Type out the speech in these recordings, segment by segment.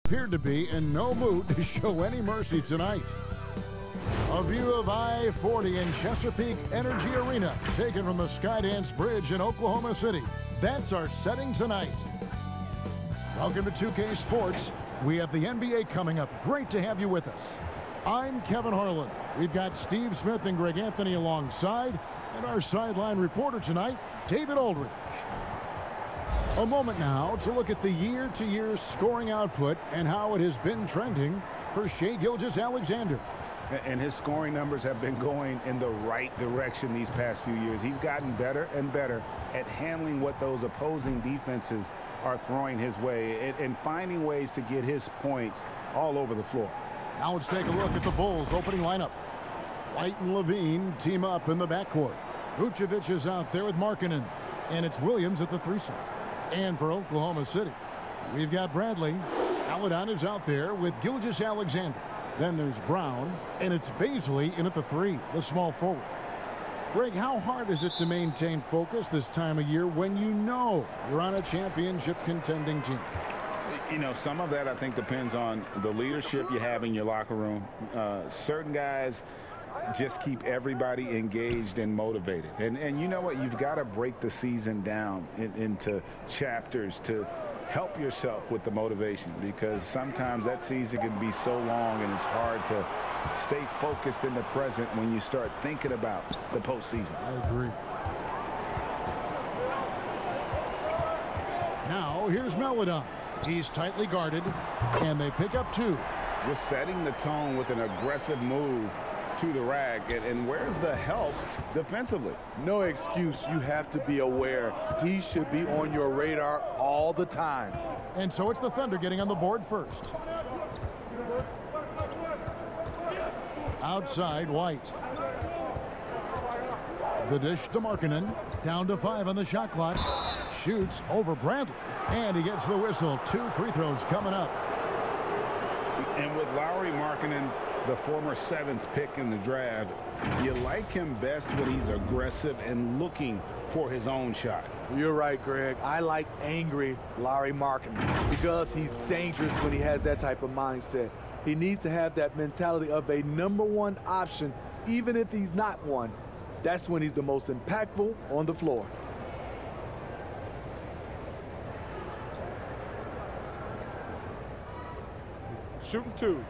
Appeared to be in no mood to show any mercy tonight. A view of I-40 in Chesapeake Energy Arena, taken from the Skydance Bridge in Oklahoma City. That's our setting tonight. Welcome to 2K Sports. We have the NBA coming up. Great to have you with us. I'm Kevin Harlan. We've got Steve Smith and Greg Anthony alongside, and our sideline reporter tonight, David Aldridge. A moment now to look at the year-to-year scoring output and how it has been trending for Shai Gilgeous-Alexander. And his scoring numbers have been going in the right direction these past few years. He's gotten better and better at handling what those opposing defenses are throwing his way and finding ways to get his points all over the floor. Now let's take a look at the Bulls' opening lineup. White and Levine team up in the backcourt. Vucevic is out there with Markkanen, and it's Williams at the 3-side. And for Oklahoma City, we've got Bradley. Aladon is out there with Gilgeous-Alexander. Then there's Brown, and it's Baisley in at the 3, the small forward. Greg, how hard is it to maintain focus this time of year when you know you're on a championship contending team? You know, some of that I think depends on the leadership you have in your locker room. Certain guys just keep everybody engaged and motivated. And you know what? You've got to break the season down into chapters to help yourself with the motivation, because sometimes that season can be so long and it's hard to stay focused in the present when you start thinking about the postseason. I agree. Now here's Meladon. He's tightly guarded, and they pick up 2. Just setting the tone with an aggressive move to the rack. And where's the help defensively? No excuse. You have to be aware. He should be on your radar all the time. And so it's the Thunder getting on the board first. Outside, White. The dish to Markkanen. Down to 5 on the shot clock. Shoots over Bradley. And he gets the whistle. 2 free throws coming up. And with Lauri Markkanen, the former 7th pick in the draft, you like him best when he's aggressive and looking for his own shot. You're right, Greg. I like angry Lauri Markkanen because he's dangerous when he has that type of mindset. He needs to have that mentality of a #1 option, even if he's not one. That's when he's the most impactful on the floor. Shooting 2.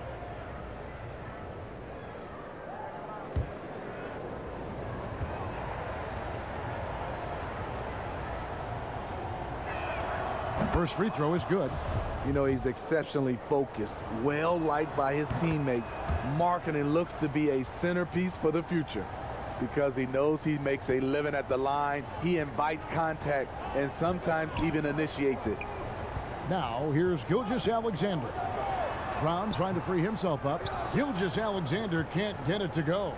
First free throw is good. You know, he's exceptionally focused, well liked by his teammates. Markkanen looks to be a centerpiece for the future because he knows he makes a living at the line. He invites contact and sometimes even initiates it. Now here's Gilgeous-Alexander. Brown trying to free himself up. Gilgeous-Alexander can't get it to go.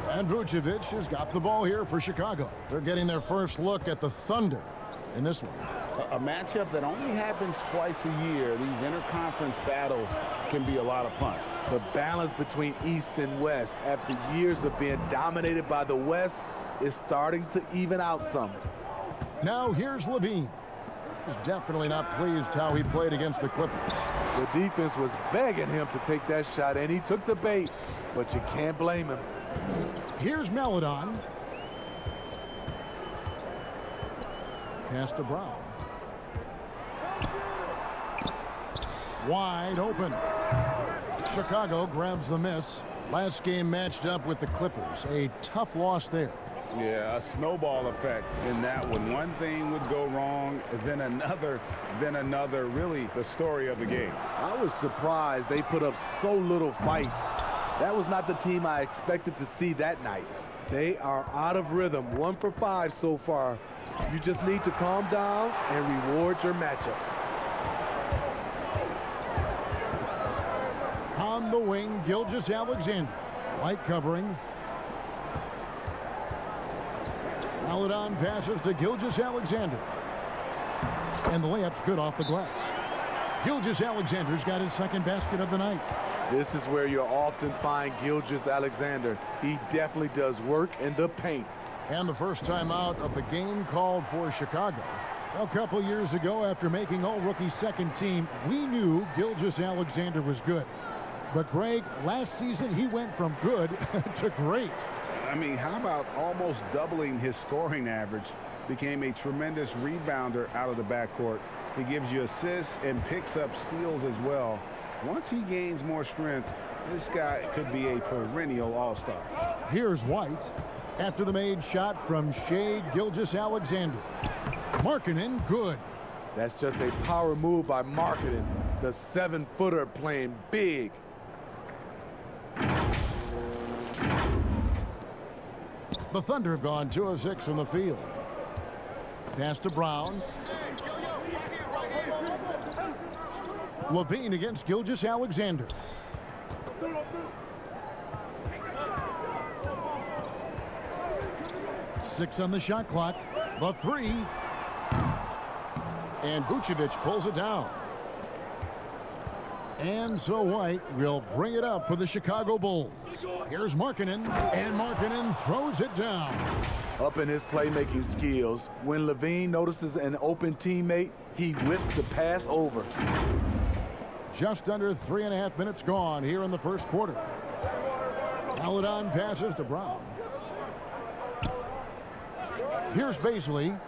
And Vucevic has got the ball here for Chicago. They're getting their first look at the Thunder in this one. A matchup that only happens twice a year. These interconference battles can be a lot of fun. The balance between East and West after years of being dominated by the West is starting to even out some. Now here's Levine. He's definitely not pleased how he played against the Clippers. The defense was begging him to take that shot, and he took the bait, but you can't blame him. Here's Meladon. Pass to Brown. Wide open. Chicago grabs the miss. Last game matched up with the Clippers. A tough loss there. Yeah, a snowball effect in that one. One thing would go wrong, then another, really the story of the game. I was surprised they put up so little fight. That was not the team I expected to see that night. They are out of rhythm, 1 for 5 so far. You just need to calm down and reward your matchups. On the wing, Gilgeous-Alexander. White covering. Aladon passes to Gilgeous-Alexander. And the layup's good off the glass. Gilgeous-Alexander's got his 2nd basket of the night. This is where you'll often find Gilgeous-Alexander. He definitely does work in the paint. And the first time out of the game called for Chicago. A couple years ago, after making all-rookie second team, we knew Gilgeous-Alexander was good. But, Greg, last season he went from good to great. I mean, how about almost doubling his scoring average? Became a tremendous rebounder out of the backcourt. He gives you assists and picks up steals as well. Once he gains more strength, this guy could be a perennial all-star. Here's White after the made shot from Shai Gilgeous-Alexander. Markkanen, good. That's just a power move by Markkanen, the 7-footer playing big. The Thunder have gone 2 of 6 from the field. Pass to Brown. Levine against Gilgeous-Alexander. Six on the shot clock. The three. And Vucevic pulls it down. And so White will bring it up for the Chicago Bulls. Here's Markkanen, and Markkanen throws it down. Up in his playmaking skills, when Levine notices an open teammate, he whips the pass over. Just under 3.5 minutes gone here in the first quarter. Maledon passes to Brown. Here's Baisley.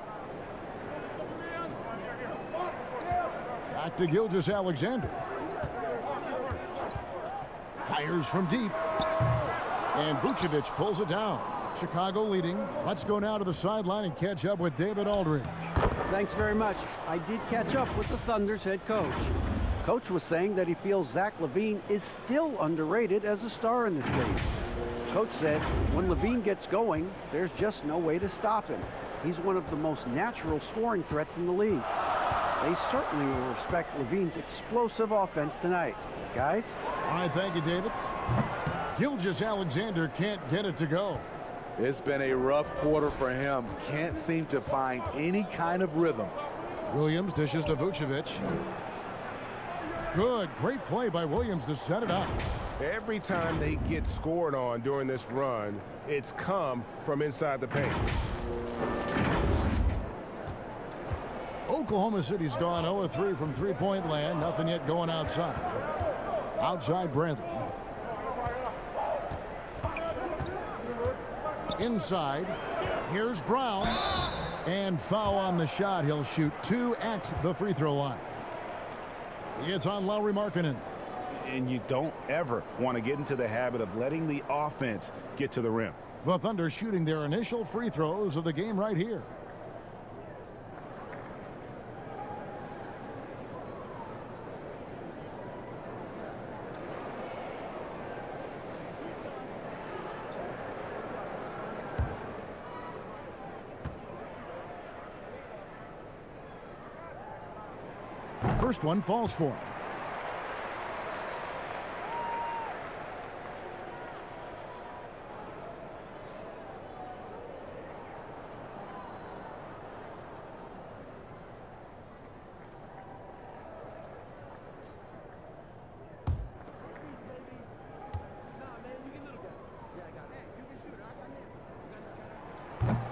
Back to Gilgeous-Alexander. Fires from deep. And Vucevic pulls it down. Chicago leading. Let's go now to the sideline and catch up with David Aldridge. Thanks very much. I did catch up with the Thunder's head coach. Coach was saying that he feels Zach LaVine is still underrated as a star in this league. Coach said when LaVine gets going, there's just no way to stop him. He's one of the most natural scoring threats in the league. They certainly will respect LaVine's explosive offense tonight. Guys? All right, thank you, David. Gilgeous-Alexander can't get it to go. It's been a rough quarter for him. Can't seem to find any kind of rhythm. Williams dishes to Vucevic. Good, great play by Williams to set it up. Every time they get scored on during this run, it's come from inside the paint. Oklahoma City's gone 0-3 from three-point land. Nothing yet going outside. Outside Bradley. Inside. Here's Brown. And foul on the shot. He'll shoot 2 at the free throw line. It's on Lauri Markkanen. And you don't ever want to get into the habit of letting the offense get to the rim. The Thunder shooting their initial free throws of the game right here. First one falls for him.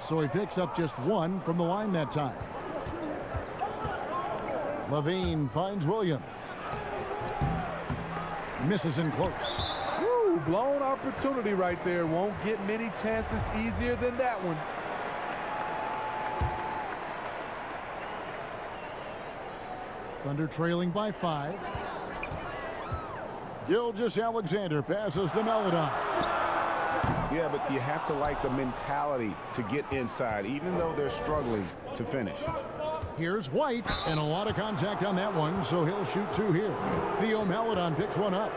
So he picks up just 1 from the line that time. Levine finds Williams. Misses in close. Woo, blown opportunity right there. Won't get many chances easier than that one. Thunder trailing by 5. Gilgeous-Alexander passes to Maledon. Yeah, but you have to like the mentality to get inside, even though they're struggling to finish. Here's White, and a lot of contact on that one, so he'll shoot 2 here. Theo Maledon picks one up.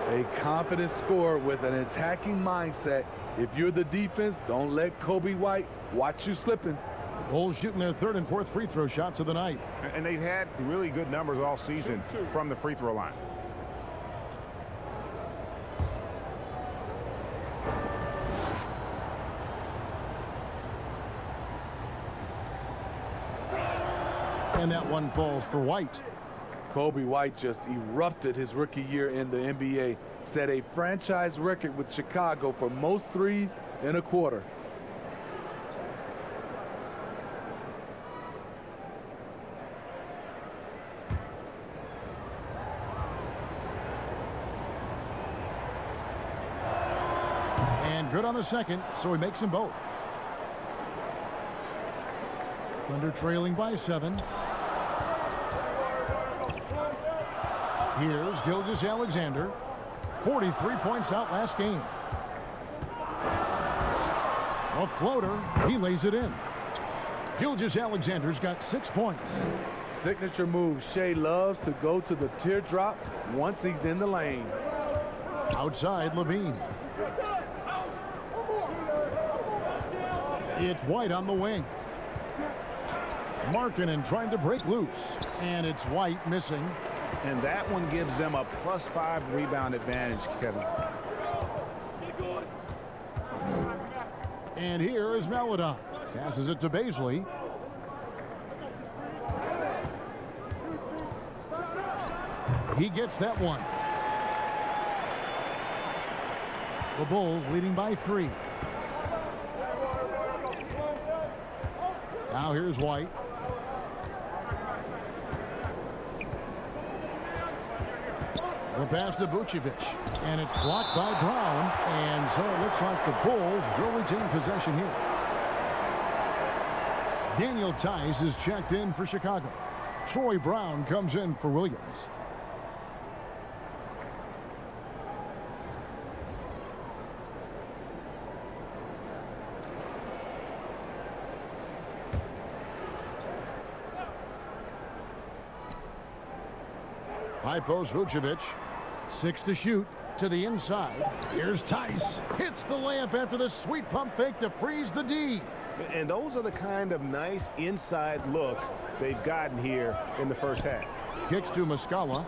A confident scorer with an attacking mindset. If you're the defense, don't let Kobe White watch you slipping. The Bulls shooting their 3rd and 4th free throw shots of the night. And they've had really good numbers all season from the free throw line. And that one falls for White. Kobe White just erupted his rookie year in the NBA. Set a franchise record with Chicago for most threes in a quarter. And good on the second, so he makes them both. Thunder trailing by 7. Here's Gilgeous-Alexander. 43 points out last game. A floater. He lays it in. Gilgeous-Alexander's got 6 points. Signature move. Shea loves to go to the teardrop once he's in the lane. Outside, Levine. It's White on the wing. Markkanen trying to break loose. And it's White missing. And that one gives them a +5 rebound advantage, Kevin. And here is Maledon. Passes it to Baisley. He gets that one. The Bulls leading by 3. Now here's White. The pass to Vucevic, and it's blocked by Brown, and so it looks like the Bulls will retain possession here. Daniel Tice is checked in for Chicago. Troy Brown comes in for Williams. High post Vucevic. 6 to shoot to the inside. Here's Tice. Hits the layup after the sweet pump fake to freeze the D. And those are the kind of nice inside looks they've gotten here in the first half. Kicks to Muscala.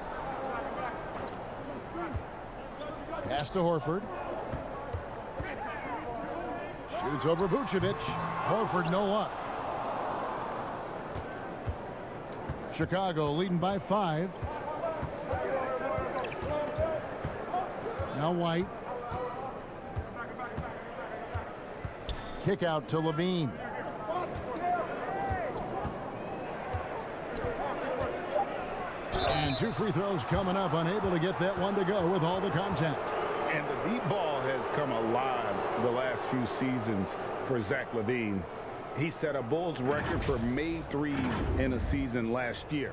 Pass to Horford. Shoots over Vucevic. Horford no luck. Chicago leading by 5. Now White. Kick out to Levine. And 2 free throws coming up. Unable to get that one to go with all the contact. And the deep ball has come alive the last few seasons for Zach LaVine. He set a Bulls record for made threes in a season last year.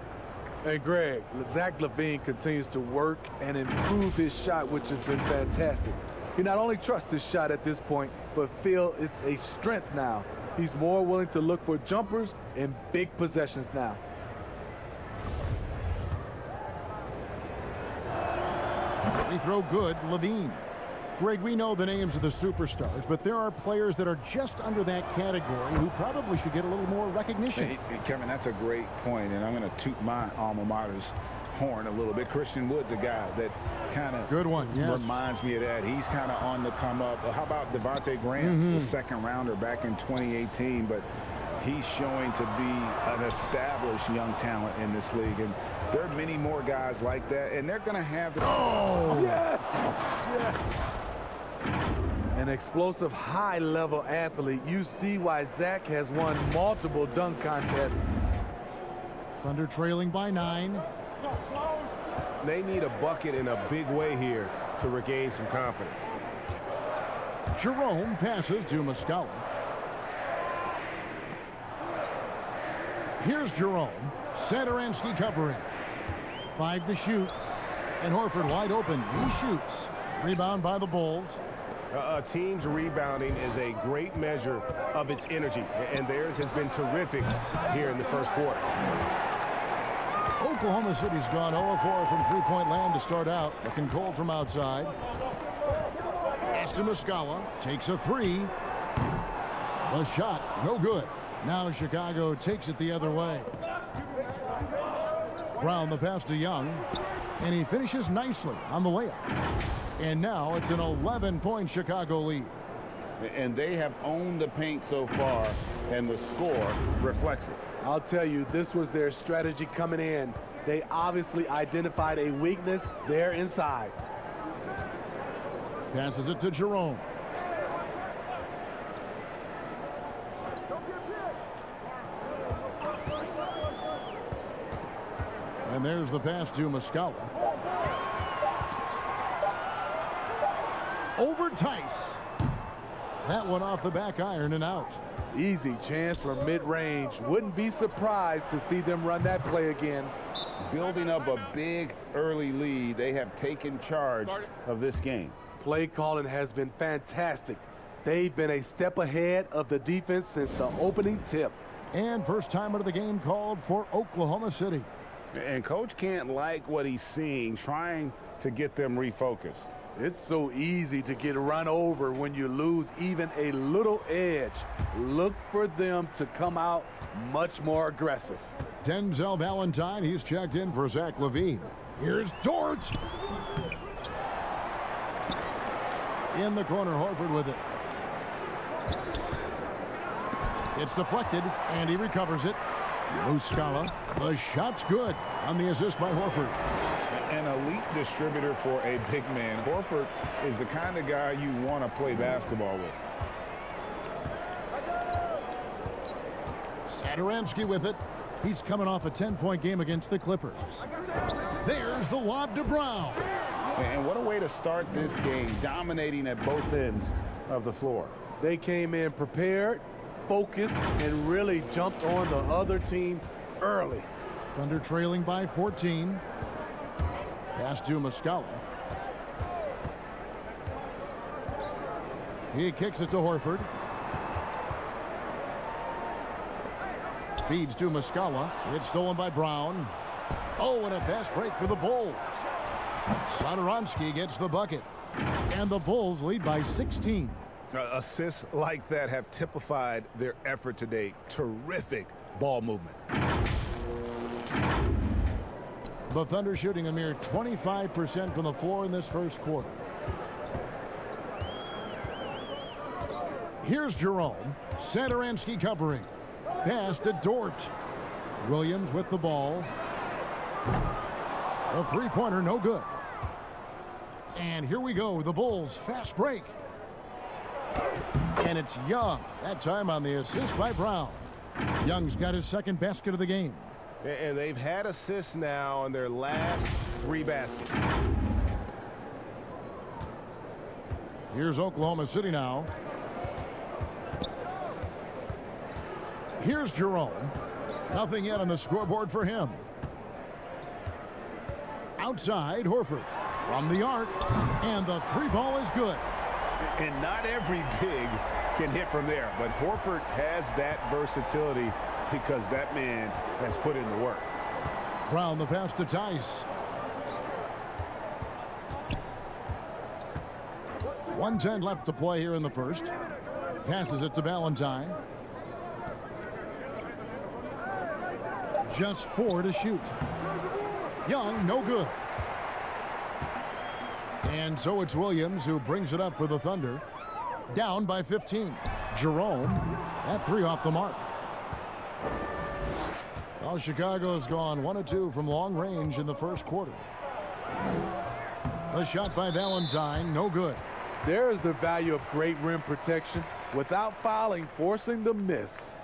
And Greg, Zach LaVine continues to work and improve his shot, which has been fantastic. He not only trusts his shot at this point, but feel it's a strength now. He's more willing to look for jumpers in big possessions now. Free throw good, Levine. Greg, we know the names of the superstars, but there are players that are just under that category who probably should get a little more recognition. Hey, Kevin, that's a great point, and I'm going to toot my alma mater's horn a little bit. Christian Wood's a guy that kind of reminds me of that. He's kind of on the come up. How about Devontae Graham, the second rounder back in 2018, but he's showing to be an established young talent in this league, and there are many more guys like that, and they're going to have the... Oh, yes! Yes! An explosive, high-level athlete. You see why Zach has won multiple dunk contests. Thunder trailing by 9. They need a bucket in a big way here to regain some confidence. Jerome passes to Muscala. Here's Jerome. Satoransky covering. 5 to shoot. And Horford wide open. He shoots. Rebound by the Bulls. A team's rebounding is a great measure of its energy, and theirs has been terrific here in the first quarter. Oklahoma City's gone 0-4 from three-point land to start out. Looking cold from outside. Pass to Muscala. Takes a 3. The shot, no good. Now Chicago takes it the other way. Brown the pass to Young. And he finishes nicely on the layup. And now it's an 11-point Chicago lead. And they have owned the paint so far, and the score reflects it. I'll tell you, this was their strategy coming in. They obviously identified a weakness there inside. Passes it to Jerome. And there's the pass to Muscala. Over Tice. That one off the back iron and out. Easy chance for mid-range. Wouldn't be surprised to see them run that play again. Building up a big early lead, they have taken charge of this game. Play calling has been fantastic. They've been a step ahead of the defense since the opening tip. And first time out of the game called for Oklahoma City. And coach can't like what he's seeing, trying to get them refocused. It's so easy to get run over when you lose even a little edge. Look for them to come out much more aggressive. Denzel Valentine, he's checked in for Zach LaVine. Here's Dort. In the corner, Horford with it. It's deflected, and he recovers it. Muscala, the shot's good on the assist by Horford. An elite distributor for a big man. Horford is the kind of guy you want to play basketball with. Satoransky with it. He's coming off a 10-point game against the Clippers. There's the lob to Brown. And what a way to start this game, dominating at both ends of the floor. They came in prepared, focused, and really jumped on the other team early. Thunder trailing by 14. Pass to Muscala. He kicks it to Horford. Feeds to Muscala. It's stolen by Brown. Oh, and a fast break for the Bulls. Satoransky gets the bucket. And the Bulls lead by 16. Assists like that have typified their effort today. Terrific ball movement. The Thunder shooting a mere 25% from the floor in this first quarter. Here's Jerome. Satoransky covering. Pass to Dort. Williams with the ball. A three-pointer, no good. And here we go, the Bulls fast break. And it's Young, that time on the assist by Brown. Young's got his second basket of the game. And they've had assists now on their last 3 baskets. Here's Oklahoma City now. Here's Jerome. Nothing yet on the scoreboard for him. Outside, Horford. From the arc. And the 3-ball is good. And not every big can hit from there, but Horford has that versatility because that man has put in the work. Brown, the pass to Tice. 1:10 left to play here in the first. Passes it to Valentine. Just 4 to shoot. Young, no good. And so it's Williams who brings it up for the Thunder. Down by 15. Jerome, that 3 off the mark. Well, Chicago's gone 1 of 2 from long range in the first quarter. A shot by Valentine, no good. There is the value of great rim protection without fouling, forcing the miss.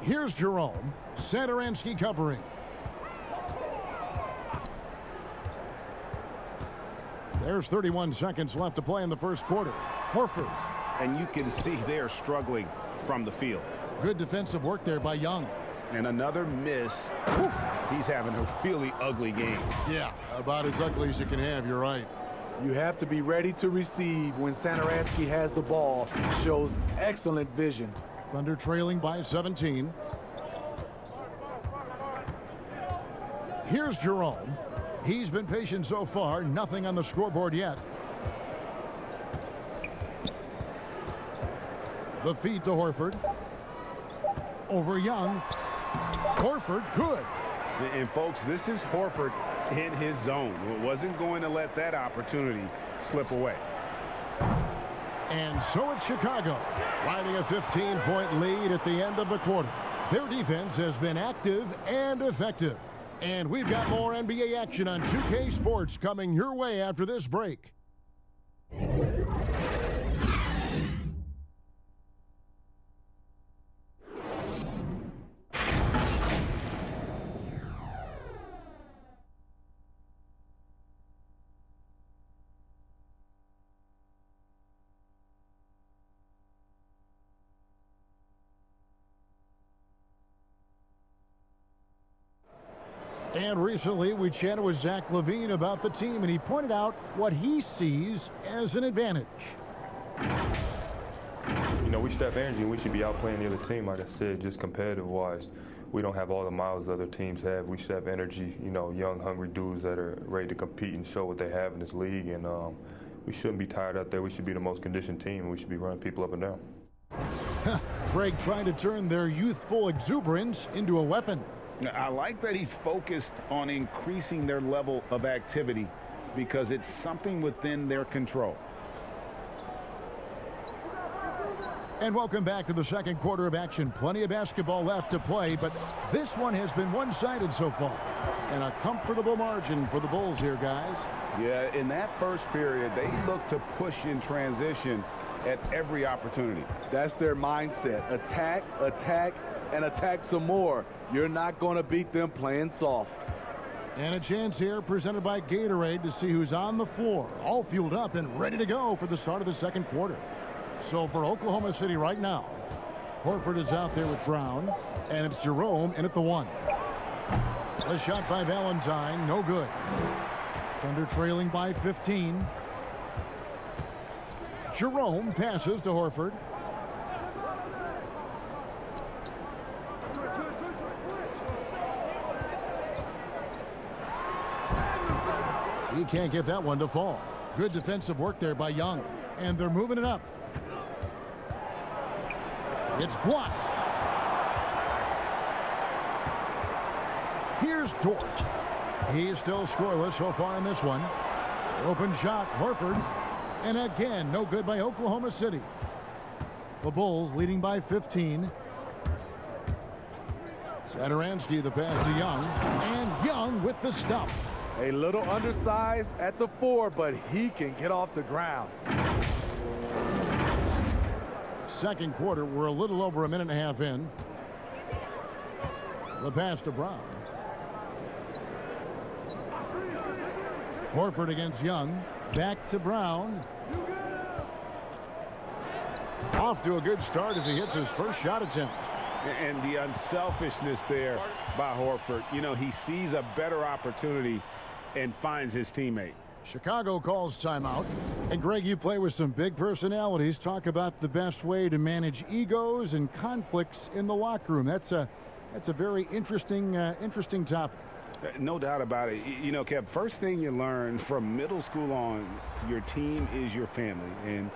Here's Jerome. Satoransky covering. There's 31 seconds left to play in the first quarter. Horford. And you can see they're struggling from the field. Good defensive work there by Young. And another miss. He's having a really ugly game. Yeah, about as ugly as you can have, you're right. You have to be ready to receive when Satoransky has the ball. Shows excellent vision. Thunder trailing by 17. Here's Jerome. He's been patient so far. Nothing on the scoreboard yet. The feed to Horford. Over Young. Horford, good. And folks, this is Horford in his zone. Wasn't going to let that opportunity slip away. And so it's Chicago, riding a 15-point lead at the end of the quarter. Their defense has been active and effective. And we've got more NBA action on 2K Sports coming your way after this break. And recently we chatted with Zach LaVine about the team, and he pointed out what he sees as an advantage. You know, we should have energy and we should be outplaying the other team. Like I said, just competitive-wise, we don't have all the miles other teams have. We should have energy, you know, young, hungry dudes that are ready to compete and show what they have in this league. And we shouldn't be tired out there. We should be the most conditioned team, and we should be running people up and down. Greg trying to turn their youthful exuberance into a weapon. I like that he's focused on increasing their level of activity because it's something within their control. And welcome back to the second quarter of action. Plenty of basketball left to play, but this one has been one-sided so far. And a comfortable margin for the Bulls here, guys. Yeah, in that first period, they looked to push in transition at every opportunity. That's their mindset. Attack, attack, and attack some more. You're not going to beat them playing soft. And a chance here presented by Gatorade to see who's on the floor. All fueled up and ready to go for the start of the second quarter. So for Oklahoma City right now, Horford is out there with Brown, and it's Jerome in at the 1. A shot by Valentine, no good. Thunder trailing by 15. Jerome passes to Horford. He can't get that one to fall. Good defensive work there by Young. And they're moving it up. It's blocked. Here's Dort. He's still scoreless so far in this one. Open shot, Horford. And again, no good by Oklahoma City. The Bulls leading by 15. Satoransky the pass to Young. And Young with the stuff. A little undersized at the 4, but he can get off the ground. Second quarter, we're a little over a minute and a half in. The pass to Brown. Horford against Young. Back to Brown. Off to a good start as he hits his first shot attempt. And the unselfishness there by Horford. You know, he sees a better opportunity and finds his teammate. Chicago calls timeout. And Greg, you play with some big personalities. Talk about the best way to manage egos and conflicts in the locker room. That's a very interesting topic. No doubt about it. You know, Kev, first thing you learn from middle school on, your team is your family. And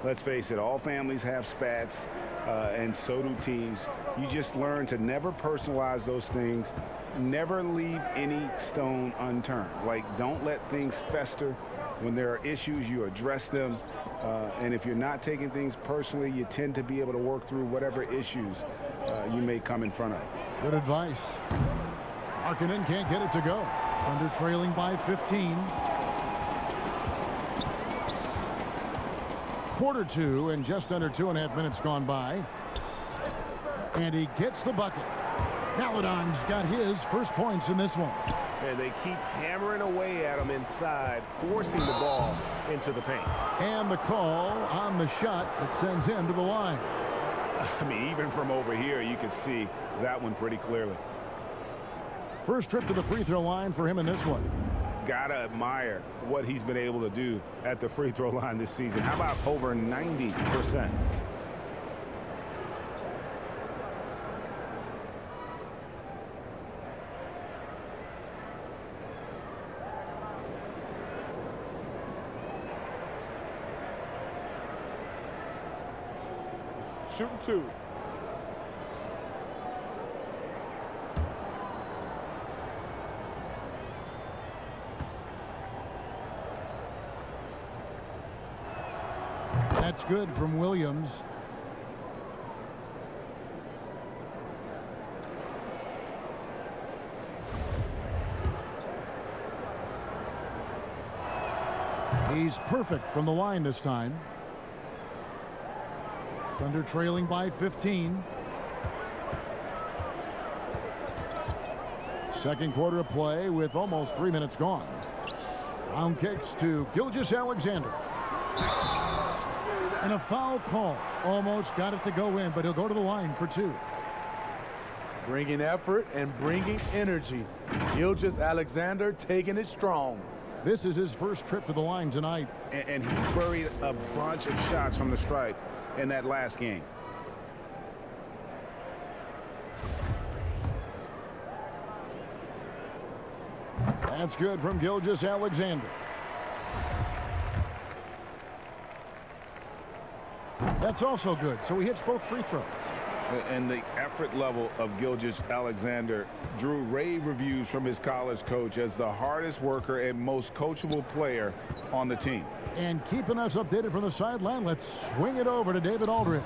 let's face it, all families have spats, and so do teams. You just learn to never personalize those things. Never leave any stone unturned. Like, don't let things fester. When there are issues, you address them. And if you're not taking things personally, you tend to be able to work through whatever issues you may come in front of. Good advice. Markkanen can't get it to go. Under trailing by 15. Quarter 2 and just under 2.5 minutes gone by. And he gets the bucket. Paladon's got his first points in this one. And they keep hammering away at him inside, forcing the ball into the paint. And the call on the shot that sends him to the line. I mean, even from over here, you can see that one pretty clearly. First trip to the free throw line for him in this one. Gotta admire what he's been able to do at the free throw line this season. How about over 90%? Shooting 2. That's good from Williams. He's perfect from the line this time. Thunder trailing by 15. Second quarter of play with almost 3 minutes gone. Round kicks to Gilgeous-Alexander. And a foul call. Almost got it to go in, but he'll go to the line for 2. bringing effort and bringing energy. Gilgeous-Alexander taking it strong. This is his first trip to the line tonight. And he buried a bunch of shots from the stripe in that last game. That's good from Gilgeous-Alexander. That's also good, so he hits both free throws. And the effort level of Gilgeous-Alexander drew rave reviews from his college coach as the hardest worker and most coachable player on the team. And keeping us updated from the sideline, let's swing it over to David Aldridge.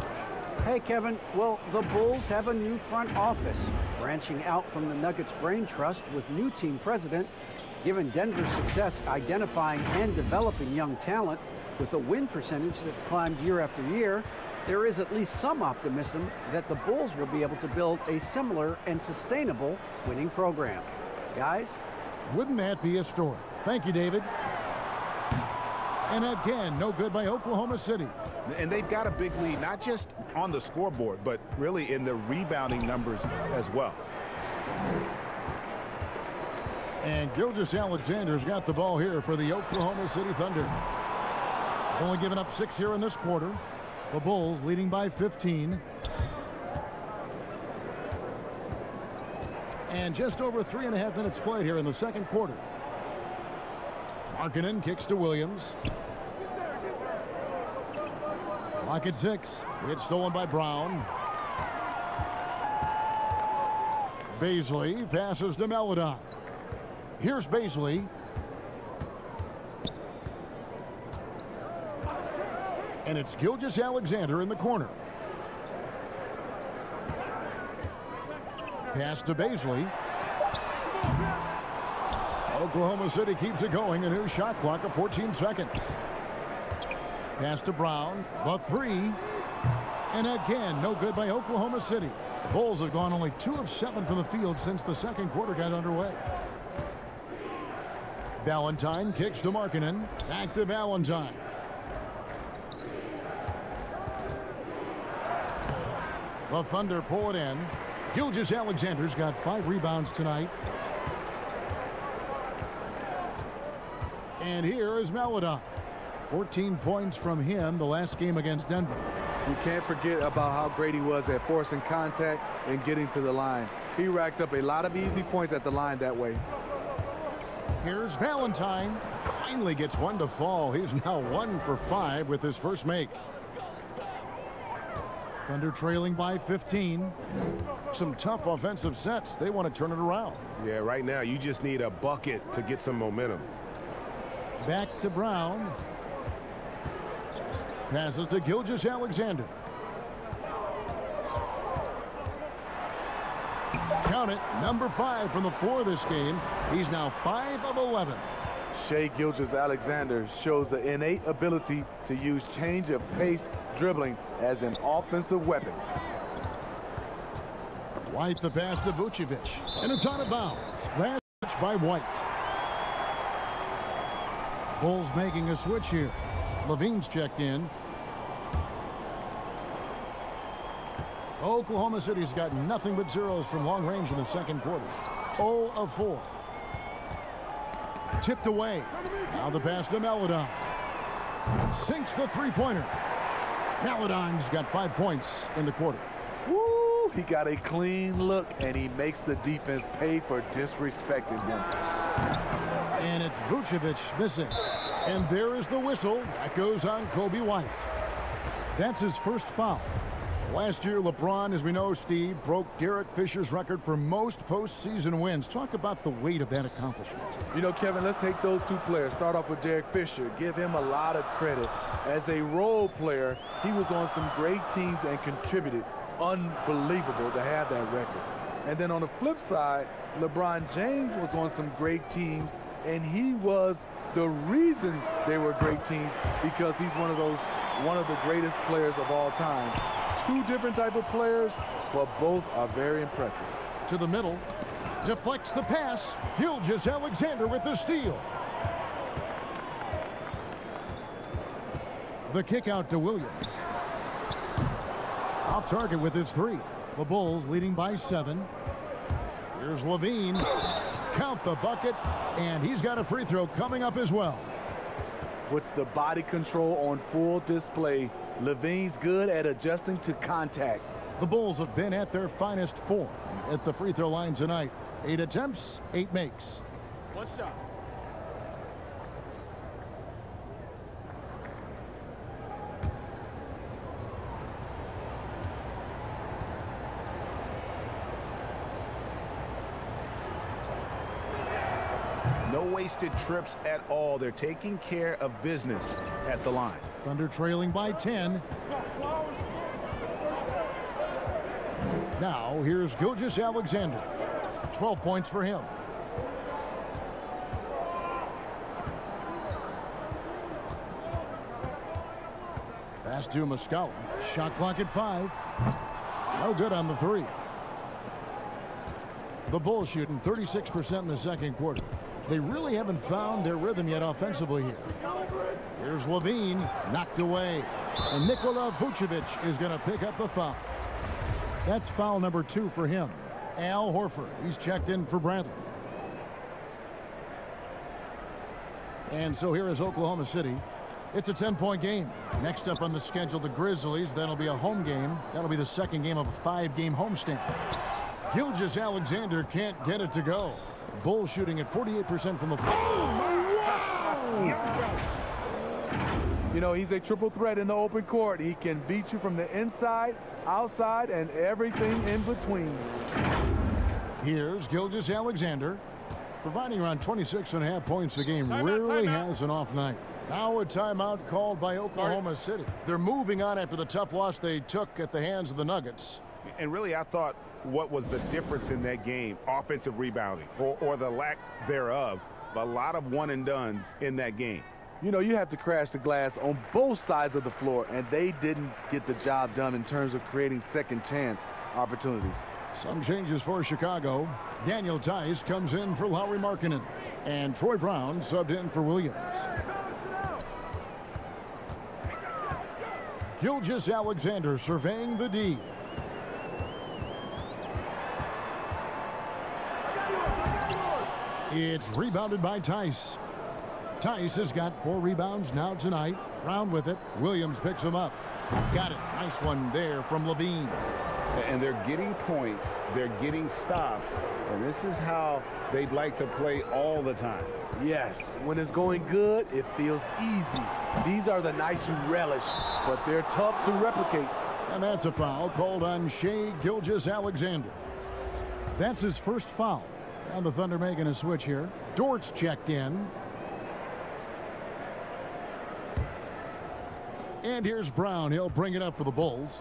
Hey, Kevin. Well, the Bulls have a new front office, branching out from the Nuggets Brain Trust with new team president. Given Denver's success identifying and developing young talent with a win percentage that's climbed year after year, there is at least some optimism that the Bulls will be able to build a similar and sustainable winning program. Guys? Wouldn't that be a story? Thank you, David. And again, no good by Oklahoma City. And they've got a big lead, not just on the scoreboard, but really in the rebounding numbers as well. And Gilgeous-Alexander's got the ball here for the Oklahoma City Thunder. Only given up 6 here in this quarter. The Bulls leading by 15. And just over 3.5 minutes played here in the second quarter. Markkanen kicks to Williams. Clock at 6. It's stolen by Brown. Baisley passes to Melodon. Here's Baisley. And it's Gilgeous-Alexander in the corner. Pass to Baisley. Oklahoma City keeps it going. A new shot clock of 14 seconds. Pass to Brown. The three. And again, no good by Oklahoma City. The Bulls have gone only 2 of 7 from the field since the second quarter got underway. Valentine kicks to Markkanen. Back to Valentine. The Thunder pull it in. Gilgeous-Alexander's got 5 rebounds tonight. And here is Melodon. 14 points from him the last game against Denver. You can't forget about how great he was at forcing contact and getting to the line. He racked up a lot of easy points at the line that way. Here's Valentine. Finally gets one to fall. He's now 1 for 5 with his first make. Thunder trailing by 15. Some tough offensive sets. They want to turn it around. Yeah, right now you just need a bucket to get some momentum. Back to Brown. Passes to Gilgeous-Alexander. Count it, number 5 from the floor this game. He's now 5 of 11. Shai Gilgeous-Alexander shows the innate ability to use change of pace dribbling as an offensive weapon. White the pass to Vucevic, and it's out of bounds. Last touch by White. Bulls making a switch here. Levine's checked in. Oklahoma City's got nothing but zeros from long range in the second quarter. 0 of 4. Tipped away. Now the pass to Melodon. Sinks the three-pointer. Melodon's got 5 points in the quarter. Woo! He got a clean look, and he makes the defense pay for disrespecting him. And it's Vucevic missing. And there is the whistle. That goes on Kobe White. That's his first foul. Last year, LeBron, as we know, Steve, broke Derek Fisher's record for most postseason wins. Talk about the weight of that accomplishment. You know, Kevin, let's take those 2 players. Start off with Derek Fisher. Give him a lot of credit. As a role player, he was on some great teams and contributed. Unbelievable to have that record. And then on the flip side, LeBron James was on some great teams, and he was the reason they were great teams because he's one of the greatest players of all time. 2 different type of players, but both are very impressive. To the middle, deflects the pass. Gilgeous-Alexander with the steal. The kick out to Williams. Off target with his 3. The Bulls leading by 7. Here's Levine. Count the bucket, and he's got a free throw coming up as well. Puts the body control on full display. Levine's good at adjusting to contact. The Bulls have been at their finest form at the free throw line tonight. 8 attempts, 8 makes. One shot. No wasted trips at all. They're taking care of business at the line. Thunder trailing by 10. Now here's Gilgeous-Alexander. 12 points for him. Pass to Muscala. Shot clock at 5. No good on the 3. The Bulls shooting 36% in the second quarter. They really haven't found their rhythm yet offensively here. Here's Levine, knocked away. And Nikola Vucevic is going to pick up the foul. That's foul number 2 for him. Al Horford, he's checked in for Bradley. And so here is Oklahoma City. It's a 10-point game. Next up on the schedule, the Grizzlies. That'll be a home game. That'll be the second game of a 5-game homestand. Gilgeous-Alexander can't get it to go. Bulls shooting at 48% from the floor. Oh, wow! You know, he's a triple threat in the open court. He can beat you from the inside, outside, and everything in between. Here's Gilgeous-Alexander, providing around 26.5 points a game. Rarely has an off night. Now a timeout called by Oklahoma City. They're moving on after the tough loss they took at the hands of the Nuggets. And really, I thought what was the difference in that game? Offensive rebounding, or the lack thereof. A lot of one-and-dones in that game. You know, you have to crash the glass on both sides of the floor, and they didn't get the job done in terms of creating second chance opportunities. Some changes for Chicago. Daniel Tice comes in for Lauri Markkanen, and Troy Brown subbed in for Williams. Gilgeous-Alexander surveying the D. It's rebounded by Tice. Tice has got 4 rebounds now tonight. Brown with it. Williams picks him up. Got it. Nice one there from Levine. And they're getting points. They're getting stops. And this is how they'd like to play all the time. Yes, when it's going good, it feels easy. These are the nights you relish, but they're tough to replicate. And that's a foul called on Shai Gilgeous-Alexander. That's his first foul. And the Thunder making a switch here. Dort's checked in. And here's Brown. He'll bring it up for the Bulls.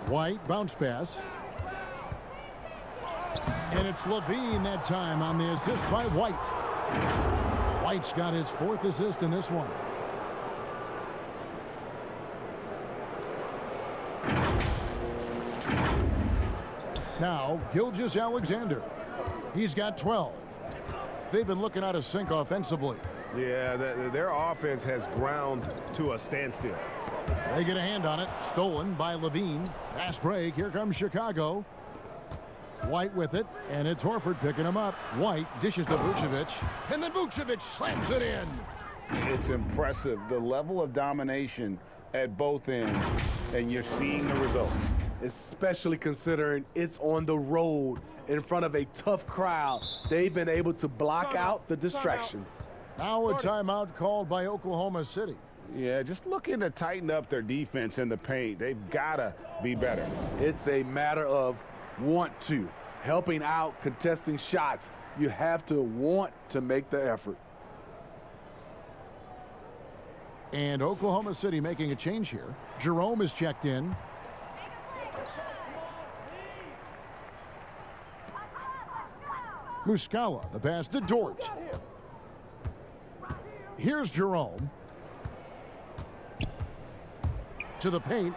White, bounce pass. And it's Levine that time on the assist by White. White's got his 4th assist in this one. Now, Gilgeous-Alexander. He's got 12. They've been looking out of sync offensively. Yeah, their offense has ground to a standstill. They get a hand on it. Stolen by Levine. Fast break. Here comes Chicago. White with it, and it's Horford picking him up. White dishes to Vucevic, and then Vucevic slams it in. It's impressive, the level of domination at both ends, and you're seeing the results. Especially considering it's on the road in front of a tough crowd. They've been able to block out the distractions. Now a timeout called by Oklahoma City. Yeah, just looking to tighten up their defense in the paint. They've got to be better. It's a matter of want to. Helping out, contesting shots. You have to want to make the effort. And Oklahoma City making a change here. Jerome is checked in. Muscala, the pass to Dort. Here's Jerome. To the paint.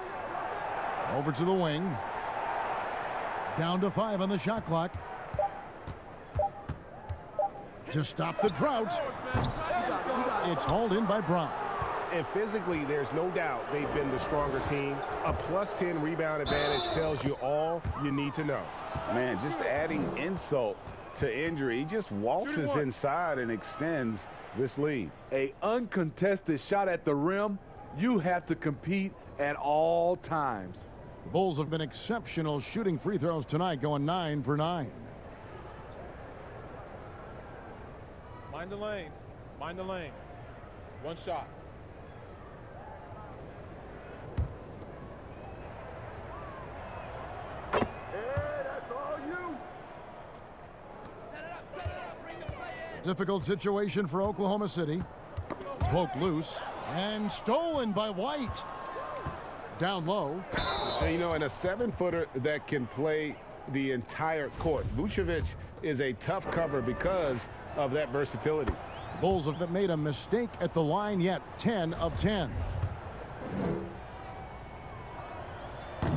Over to the wing. Down to 5 on the shot clock. To stop the drought. It's hauled in by Brown. And physically, there's no doubt they've been the stronger team. A +10 rebound advantage tells you all you need to know. Man, just adding insult to injury. He just waltzes inside and extends this lead. A uncontested shot at the rim, you have to compete at all times. The Bulls have been exceptional shooting free throws tonight, going 9 for 9. Mind the lanes. Mind the lanes. One shot. Hey, that's all you. Difficult situation for Oklahoma City. Poked loose and stolen by White. Down low. And, you know, and a 7-footer that can play the entire court. Vucevic is a tough cover because of that versatility. The Bulls have made a mistake at the line yet. 10 of 10.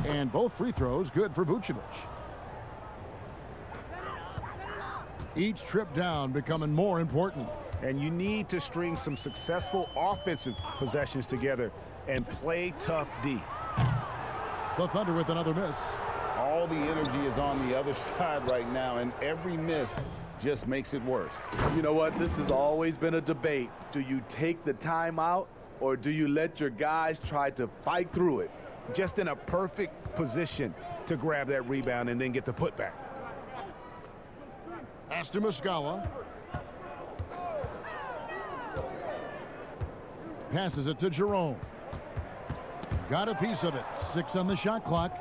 And both free throws good for Vucevic. Each trip down becoming more important. And you need to string some successful offensive possessions together and play tough D. The Thunder with another miss. All the energy is on the other side right now, and every miss just makes it worse. You know what? This has always been a debate. Do you take the timeout or do you let your guys try to fight through it? Just in a perfect position to grab that rebound and then get the putback. Astor Muscala. Passes it to Jerome. Got a piece of it. 6 on the shot clock.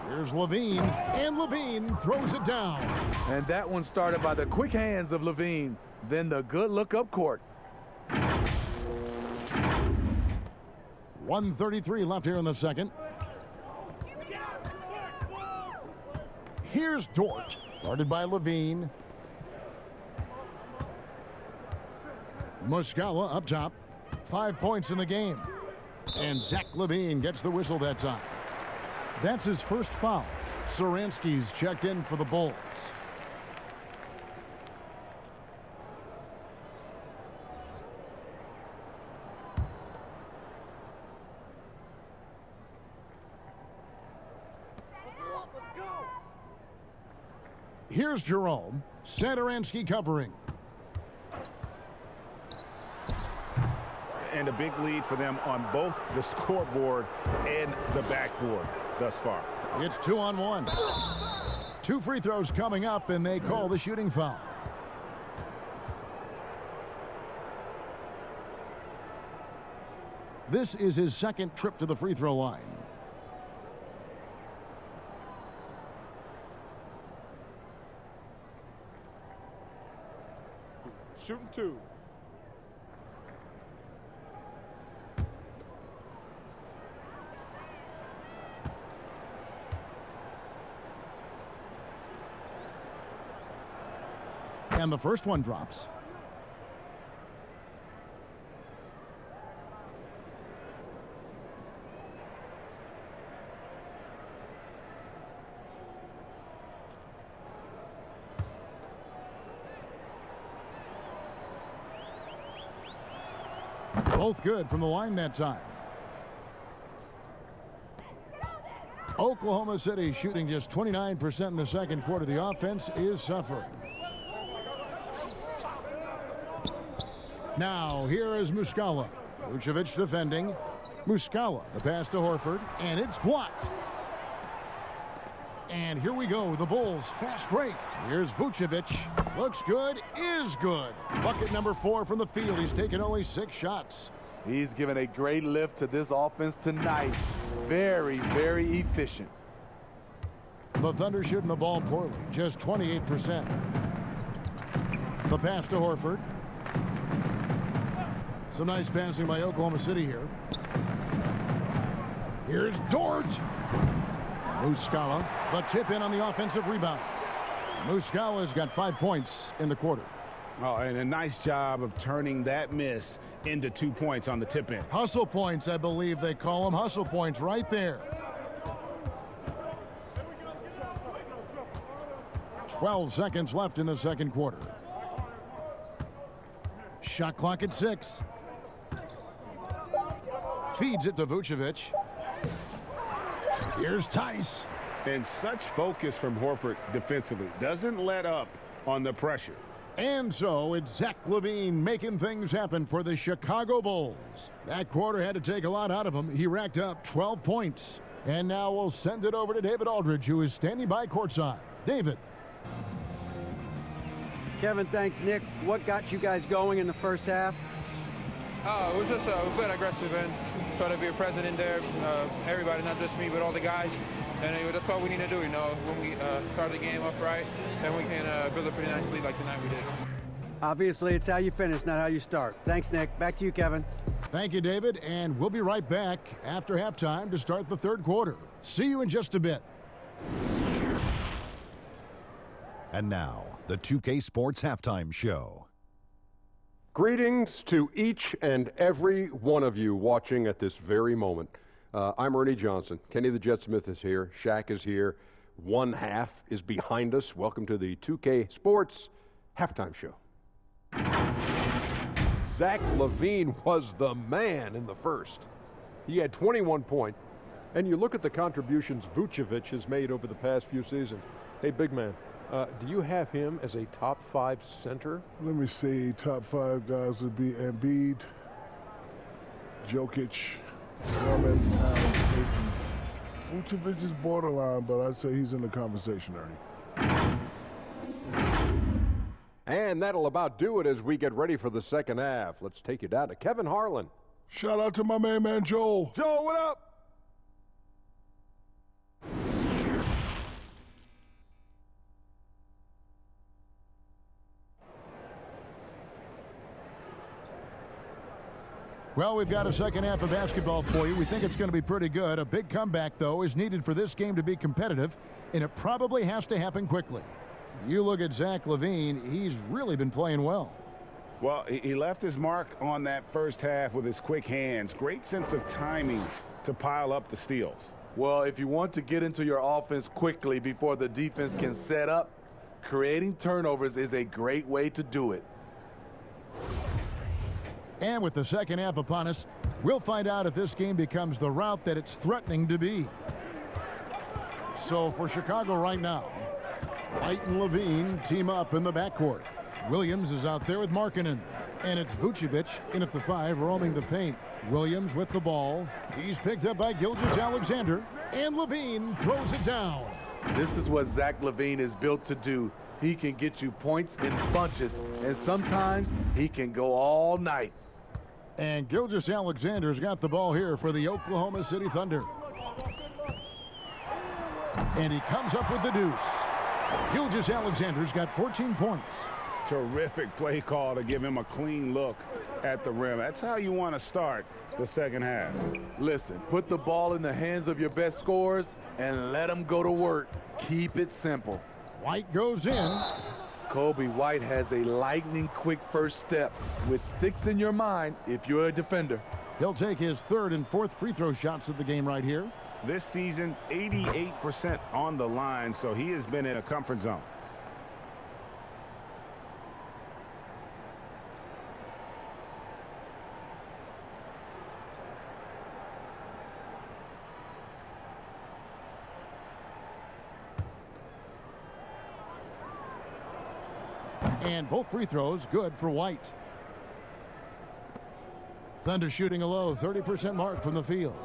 Here's Levine, and Levine throws it down. And that one started by the quick hands of Levine, then the good look up court. 1:33 left here in the second. Here's Dort, guarded by Levine. Muscala up top. 5 points in the game. And Zach LaVine gets the whistle that time. That's his first foul. Saransky's checked in for the Bulls. Here's Jerome. Satoransky covering. And a big lead for them on both the scoreboard and the backboard thus far. It's 2-on-1. 2 free throws coming up, and they call the shooting foul. This is his second trip to the free throw line. Shooting 2. And the first one drops. Both good from the line that time. Oklahoma City shooting just 29% in the second quarter. The offense is suffering. Now here is Muscala. Vucevic defending. Muscala, the pass to Horford, and it's blocked. And here we go, the Bulls fast break. Here's Vucevic. Looks good, is good. Bucket number 4 from the field. He's taken only 6 shots. He's given a great lift to this offense tonight. Very, very efficient. The Thunder shooting the ball poorly, just 28%. The pass to Horford. Some nice passing by Oklahoma City here. Here's Dort. Muscala, the tip in on the offensive rebound. Muscala's got 5 points in the quarter. Oh, and a nice job of turning that miss into 2 points on the tip in. Hustle points, I believe they call them. Hustle points right there. 12 seconds left in the second quarter. Shot clock at 6. feeds it to Vucevic. Here's Tice. And such focus from Horford defensively. Doesn't let up on the pressure. And so it's Zach LaVine making things happen for the Chicago Bulls. That quarter had to take a lot out of him. He racked up 12 points. And now we'll send it over to David Aldridge, who is standing by courtside. David. Kevin, thanks, Nick. What got you guys going in the first half? It was just we've been aggressive and try to be a presence in there. Everybody, not just me, but all the guys. And anyway, that's all we need to do, you know. When we start the game off right, then we can build a pretty nice lead like tonight we did. Obviously, it's how you finish, not how you start. Thanks, Nick. Back to you, Kevin. Thank you, David. And we'll be right back after halftime to start the third quarter. See you in just a bit. And now, the 2K Sports Halftime Show. Greetings to each and every one of you watching at this very moment. I'm Ernie Johnson. Kenny the Jet Smith is here. Shaq is here. One half is behind us. Welcome to the 2K Sports Halftime Show. Zach LaVine was the man in the first. He had 21 points. And you look at the contributions Vucevic has made over the past few seasons. Hey, big man. Do you have him as a top 5 center? Let me see. Top 5 guys would be Embiid, Jokic, Norman, Vucevic is borderline, but I'd say he's in the conversation, Ernie. And that'll about do it as we get ready for the second half. Let's take you down to Kevin Harlan. Shout out to my main man, Joel. Joel, what up? Well, we've got a second half of basketball for you. We think it's going to be pretty good. A big comeback, though, is needed for this game to be competitive, and it probably has to happen quickly. You look at Zach LaVine, he's really been playing well. Well, he left his mark on that first half with his quick hands. Great sense of timing to pile up the steals. Well, if you want to get into your offense quickly before the defense can set up, creating turnovers is a great way to do it. And with the second half upon us, we'll find out if this game becomes the route that it's threatening to be. So for Chicago right now, White and LaVine team up in the backcourt. Williams is out there with Markkanen. And it's Vucevic in at the 5, roaming the paint. Williams with the ball. He's picked up by Gilgeous-Alexander. And LaVine throws it down. This is what Zach LaVine is built to do. He can get you points in bunches, and sometimes he can go all night. And Gilgeous-Alexander's got the ball here for the Oklahoma City Thunder. And he comes up with the deuce. Gilgeous-Alexander's got 14 points. Terrific play call to give him a clean look at the rim. That's how you want to start the second half. Listen, put the ball in the hands of your best scorers and let them go to work. Keep it simple. White goes in. Kobe White has a lightning-quick first step, which sticks in your mind if you're a defender. He'll take his 3rd and 4th free throw shots of the game right here. This season, 88% on the line, so he has been in a comfort zone. And both free throws good for White. Thunder shooting a low 30% mark from the field.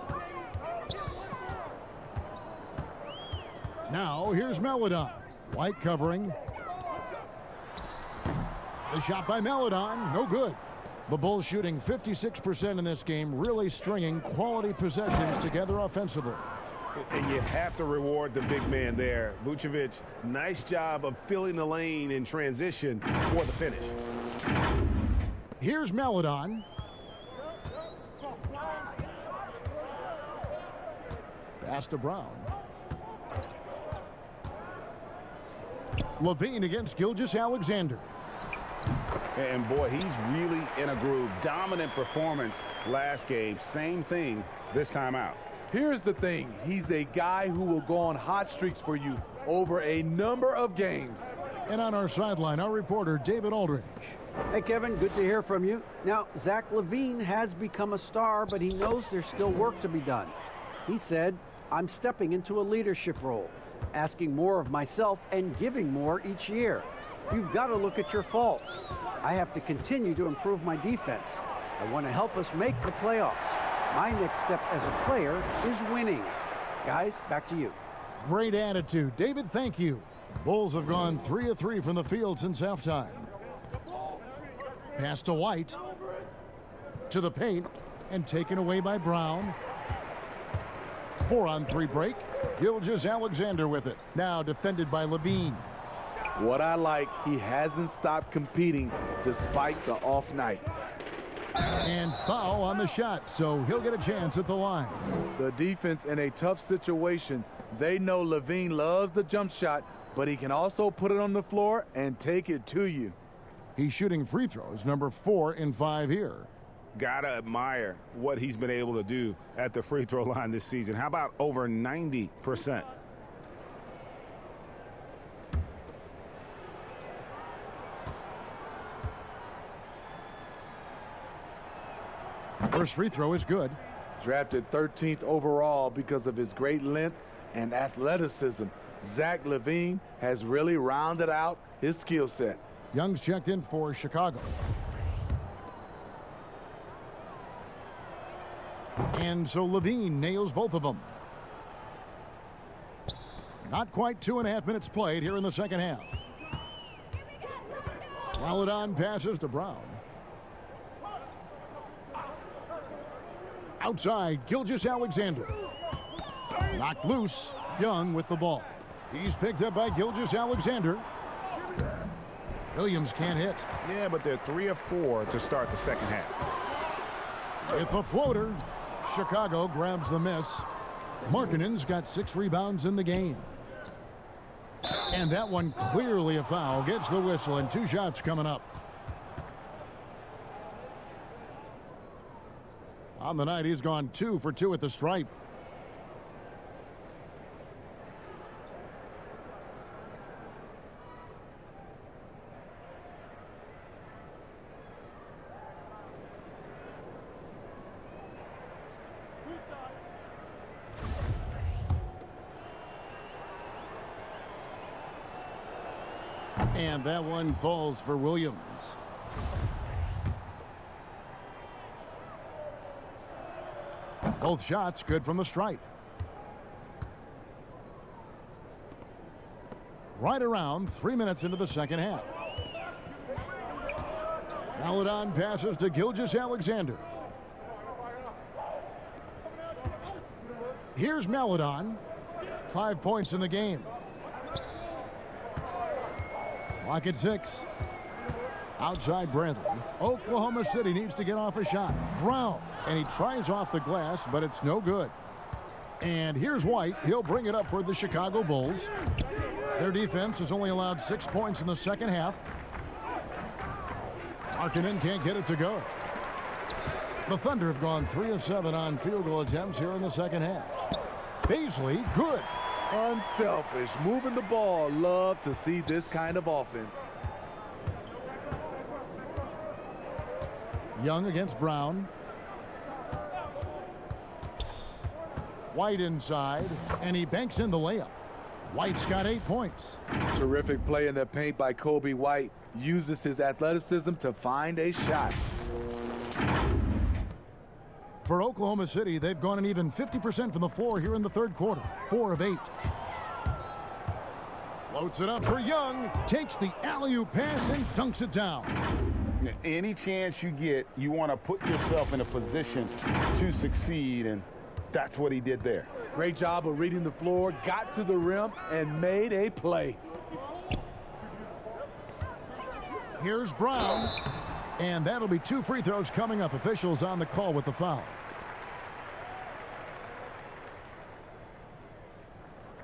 Now here's Maledon. White covering. The shot by Maledon, no good. The Bulls shooting 56% in this game, really stringing quality possessions together offensively. And you have to reward the big man there. Vucevic, nice job of filling the lane in transition for the finish. Here's Maledon. Pass to Brown. LaVine against Gilgeous-Alexander. And boy, he's really in a groove. Dominant performance last game. Same thing this time out. Here's the thing. He's a guy who will go on hot streaks for you over a number of games. And on our sideline, our reporter, David Aldridge. Hey, Kevin, good to hear from you. Now, Zach LaVine has become a star, but he knows there's still work to be done. He said, "I'm stepping into a leadership role, asking more of myself and giving more each year. You've got to look at your faults. I have to continue to improve my defense. I want to help us make the playoffs. My next step as a player is winning." Guys, back to you. Great attitude. David, thank you. Bulls have gone 3 of 3 from the field since halftime. Pass to White. To the paint. And taken away by Brown. 4-on-3 break. Gilgeous-Alexander with it. Now defended by LaVine. What I like, he hasn't stopped competing despite the off night. And foul on the shot, so he'll get a chance at the line. The defense in a tough situation. They know LaVine loves the jump shot, but he can also put it on the floor and take it to you. He's shooting free throws, number 4 in 5 here. Gotta admire what he's been able to do at the free throw line this season. How about over 90%? First free throw is good. Drafted 13th overall because of his great length and athleticism. Zach LaVine has really rounded out his skill set. Young's checked in for Chicago. And so LaVine nails both of them. Not quite 2.5 minutes played here in the second half. Maledon passes to Brown. Outside, Gilgeous-Alexander. Knocked loose. Young with the ball. He's picked up by Gilgeous-Alexander. Williams can't hit. Yeah, but they're 3 of 4 to start the second half. With the floater, Chicago grabs the miss. Markkanen's got 6 rebounds in the game. And that one clearly a foul. Gets the whistle and 2 shots coming up. On the night, he's gone 2 for 2 at the stripe. And that one falls for Williams. Both shots good from the stripe. Right around 3 minutes into the second half. Maledon passes to Gilgeous-Alexander. Here's Maledon. 5 points in the game. Clock at 6. Outside Bradley. Oklahoma City needs to get off a shot. Brown. And he tries off the glass, but it's no good. And here's White. He'll bring it up for the Chicago Bulls. Their defense has only allowed 6 points in the second half. Markkanen can't get it to go. The Thunder have gone 3 of 7 on field goal attempts here in the second half. Beasley, good. Unselfish, moving the ball. Love to see this kind of offense. Young against Brown. White inside, and he banks in the layup. White's got 8 points. Terrific play in the paint by Kobe White. Uses his athleticism to find a shot. For Oklahoma City, they've gone an even 50% from the floor here in the third quarter. 4 of 8. Floats it up for Young. Takes the alley-oop pass and dunks it down. Any chance you get, you want to put yourself in a position to succeed, and that's what he did there. Great job of reading the floor, got to the rim, and made a play. Here's Brown, and that'll be 2 free throws coming up. Officials on the call with the foul.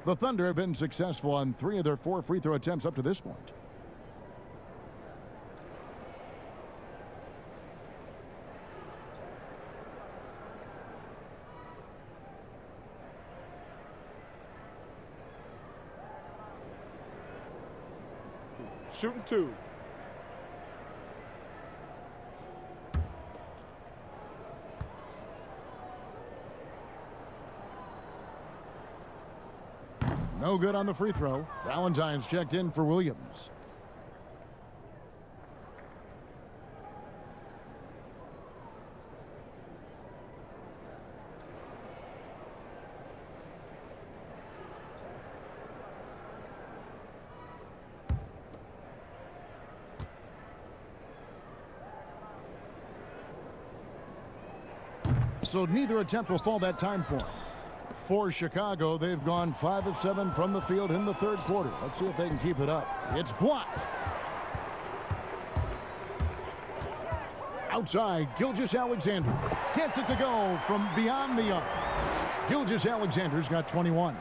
The Thunder have been successful on 3 of their 4 free throw attempts up to this point. Shooting 2. No good on the free throw. Valentine's checked in for Williams. So neither attempt will fall that time for him. For Chicago, they've gone 5 of 7 from the field in the third quarter. Let's see if they can keep it up. It's blocked. Outside, Gilgeous-Alexander gets it to go from beyond the arc. Gilgeous-Alexander's got 21.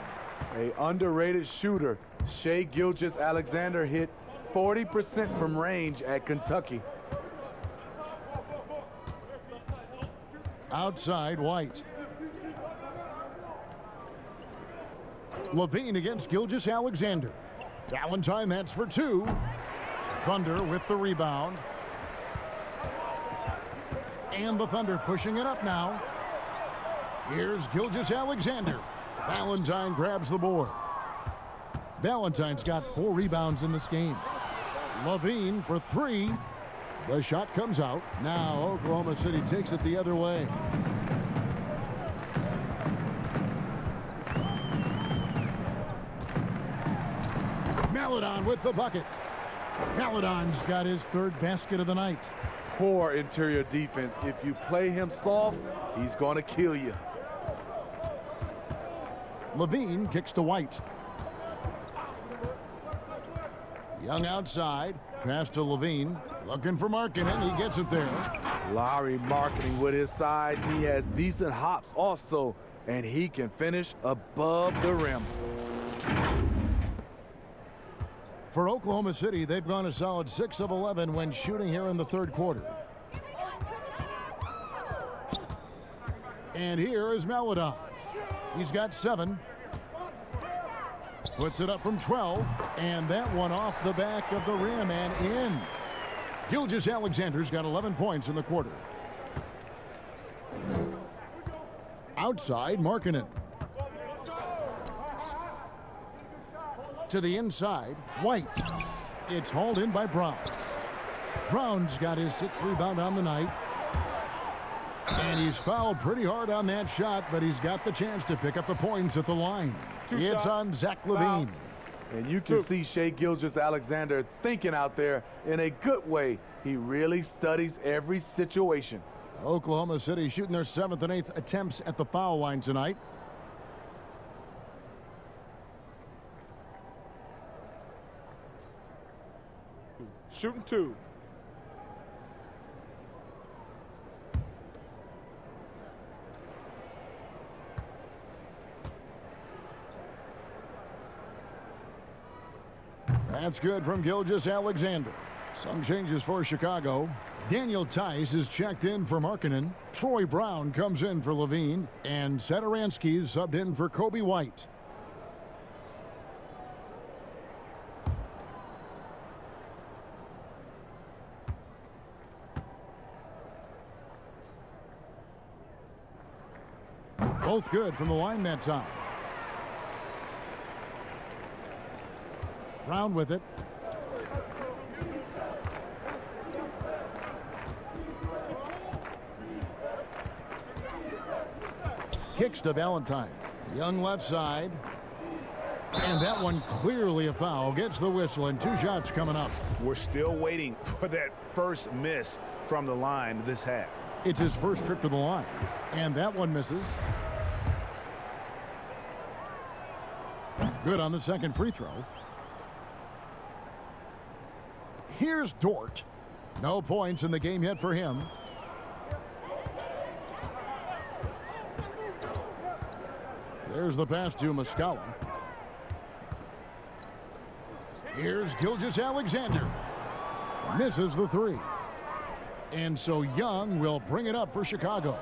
A underrated shooter. Shai Gilgeous-Alexander hit 40% from range at Kentucky. Outside, White. Levine against Gilgeous-Alexander. Valentine, that's for 2. Thunder with the rebound. And the Thunder pushing it up now. Here's Gilgeous-Alexander. Valentine grabs the board. Valentine's got 4 rebounds in this game. Levine for 3. The shot comes out. Now Oklahoma City takes it the other way. Maledon with the bucket. Maledon's got his 3rd basket of the night. Poor interior defense. If you play him soft, he's going to kill you. Levine kicks to White. Young outside. Pass to Levine. Looking for Markkanen. He gets it there. Lauri Markkanen with his size. He has decent hops also, and he can finish above the rim. For Oklahoma City, they've gone a solid 6 of 11 when shooting here in the third quarter. And here is Maledon. He's got 7. Puts it up from 12. And that one off the back of the rim and in. Gilgeous-Alexander's got 11 points in the quarter. Outside, Markkanen. To the inside, White. It's hauled in by Brown. Brown's got his 6th rebound on the night. And he's fouled pretty hard on that shot, but he's got the chance to pick up the points at the line. It's on Zach LaVine. And you can see Shai Gilgeous-Alexander thinking out there in a good way. He really studies every situation. Oklahoma City shooting their 7th and 8th attempts at the foul line tonight. Shooting 2. That's good from Gilgeous-Alexander. Some changes for Chicago. Daniel Tice is checked in for Markkanen. Troy Brown comes in for Levine. And Satoransky is subbed in for Kobe White. Both good from the line that time. Brown with it. Kicks to Valentine. Young left side. And that one clearly a foul. Gets the whistle and 2 shots coming up. We're still waiting for that first miss from the line this half. It's his first trip to the line. And that one misses. Good on the second free throw. Here's Dort. No points in the game yet for him. There's the pass to Muscala. Here's Gilgeous-Alexander. Misses the 3. And so Young will bring it up for Chicago.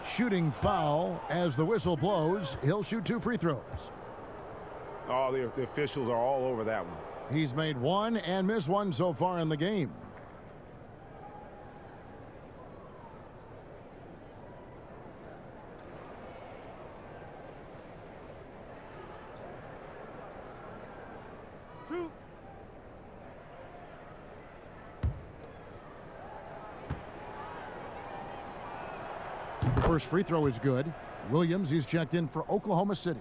Shooting foul as the whistle blows. He'll shoot 2 free throws. Oh, the officials are all over that one. He's made 1 and missed 1 so far in the game. The first free throw is good. Williams, he's checked in for Oklahoma City.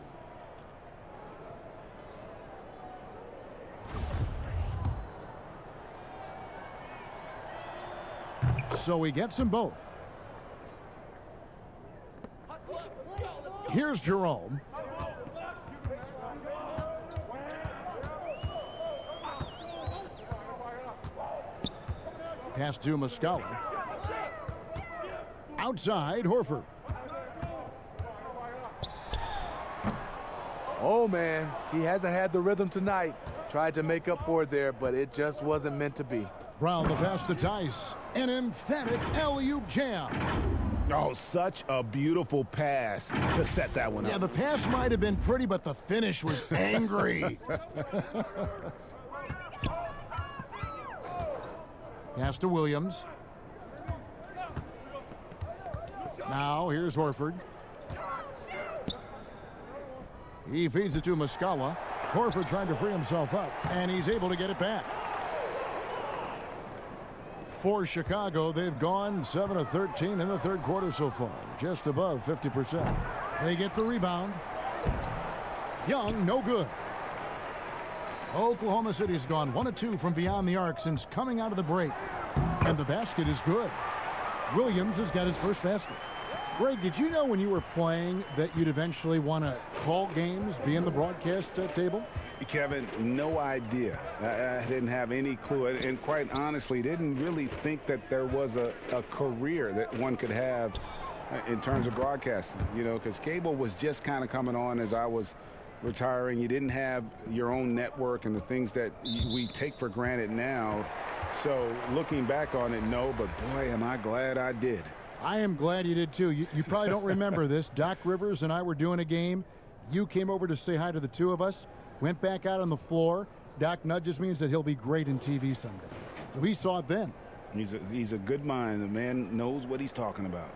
So he gets them both. Here's Jerome. Pass to Muscala. Outside, Horford. Oh, man, he hasn't had the rhythm tonight. Tried to make up for it there, but it just wasn't meant to be. Brown, the pass to Tice. An emphatic alley-oop jam. Oh, such a beautiful pass to set that one up. Yeah, the pass might have been pretty, but the finish was angry. Pass to Williams. Now, here's Horford. He feeds it to Muscala. Horford trying to free himself up, and he's able to get it back. For Chicago, they've gone 7 of 13 in the third quarter so far, just above 50%. They get the rebound. Young, no good. Oklahoma City's gone 1 of 2 from beyond the arc since coming out of the break. And the basket is good. Williams has got his first basket. Greg, did you know when you were playing that you'd eventually want to call games, be in the broadcast table? Kevin, no idea. I didn't have any clue, and quite honestly, didn't really think that there was a career that one could have in terms of broadcasting, you know, because cable was just kind of coming on as I was retiring. You didn't have your own network and the things that we take for granted now. So looking back on it, no, but boy, am I glad I did. I am glad you did too. You probably don't remember this. Doc Rivers and I were doing a game. You came over to say hi to the two of us, went back out on the floor. Doc nudges me and said he'll be great in TV someday. So he saw it then. He's a good mind. The man knows what he's talking about.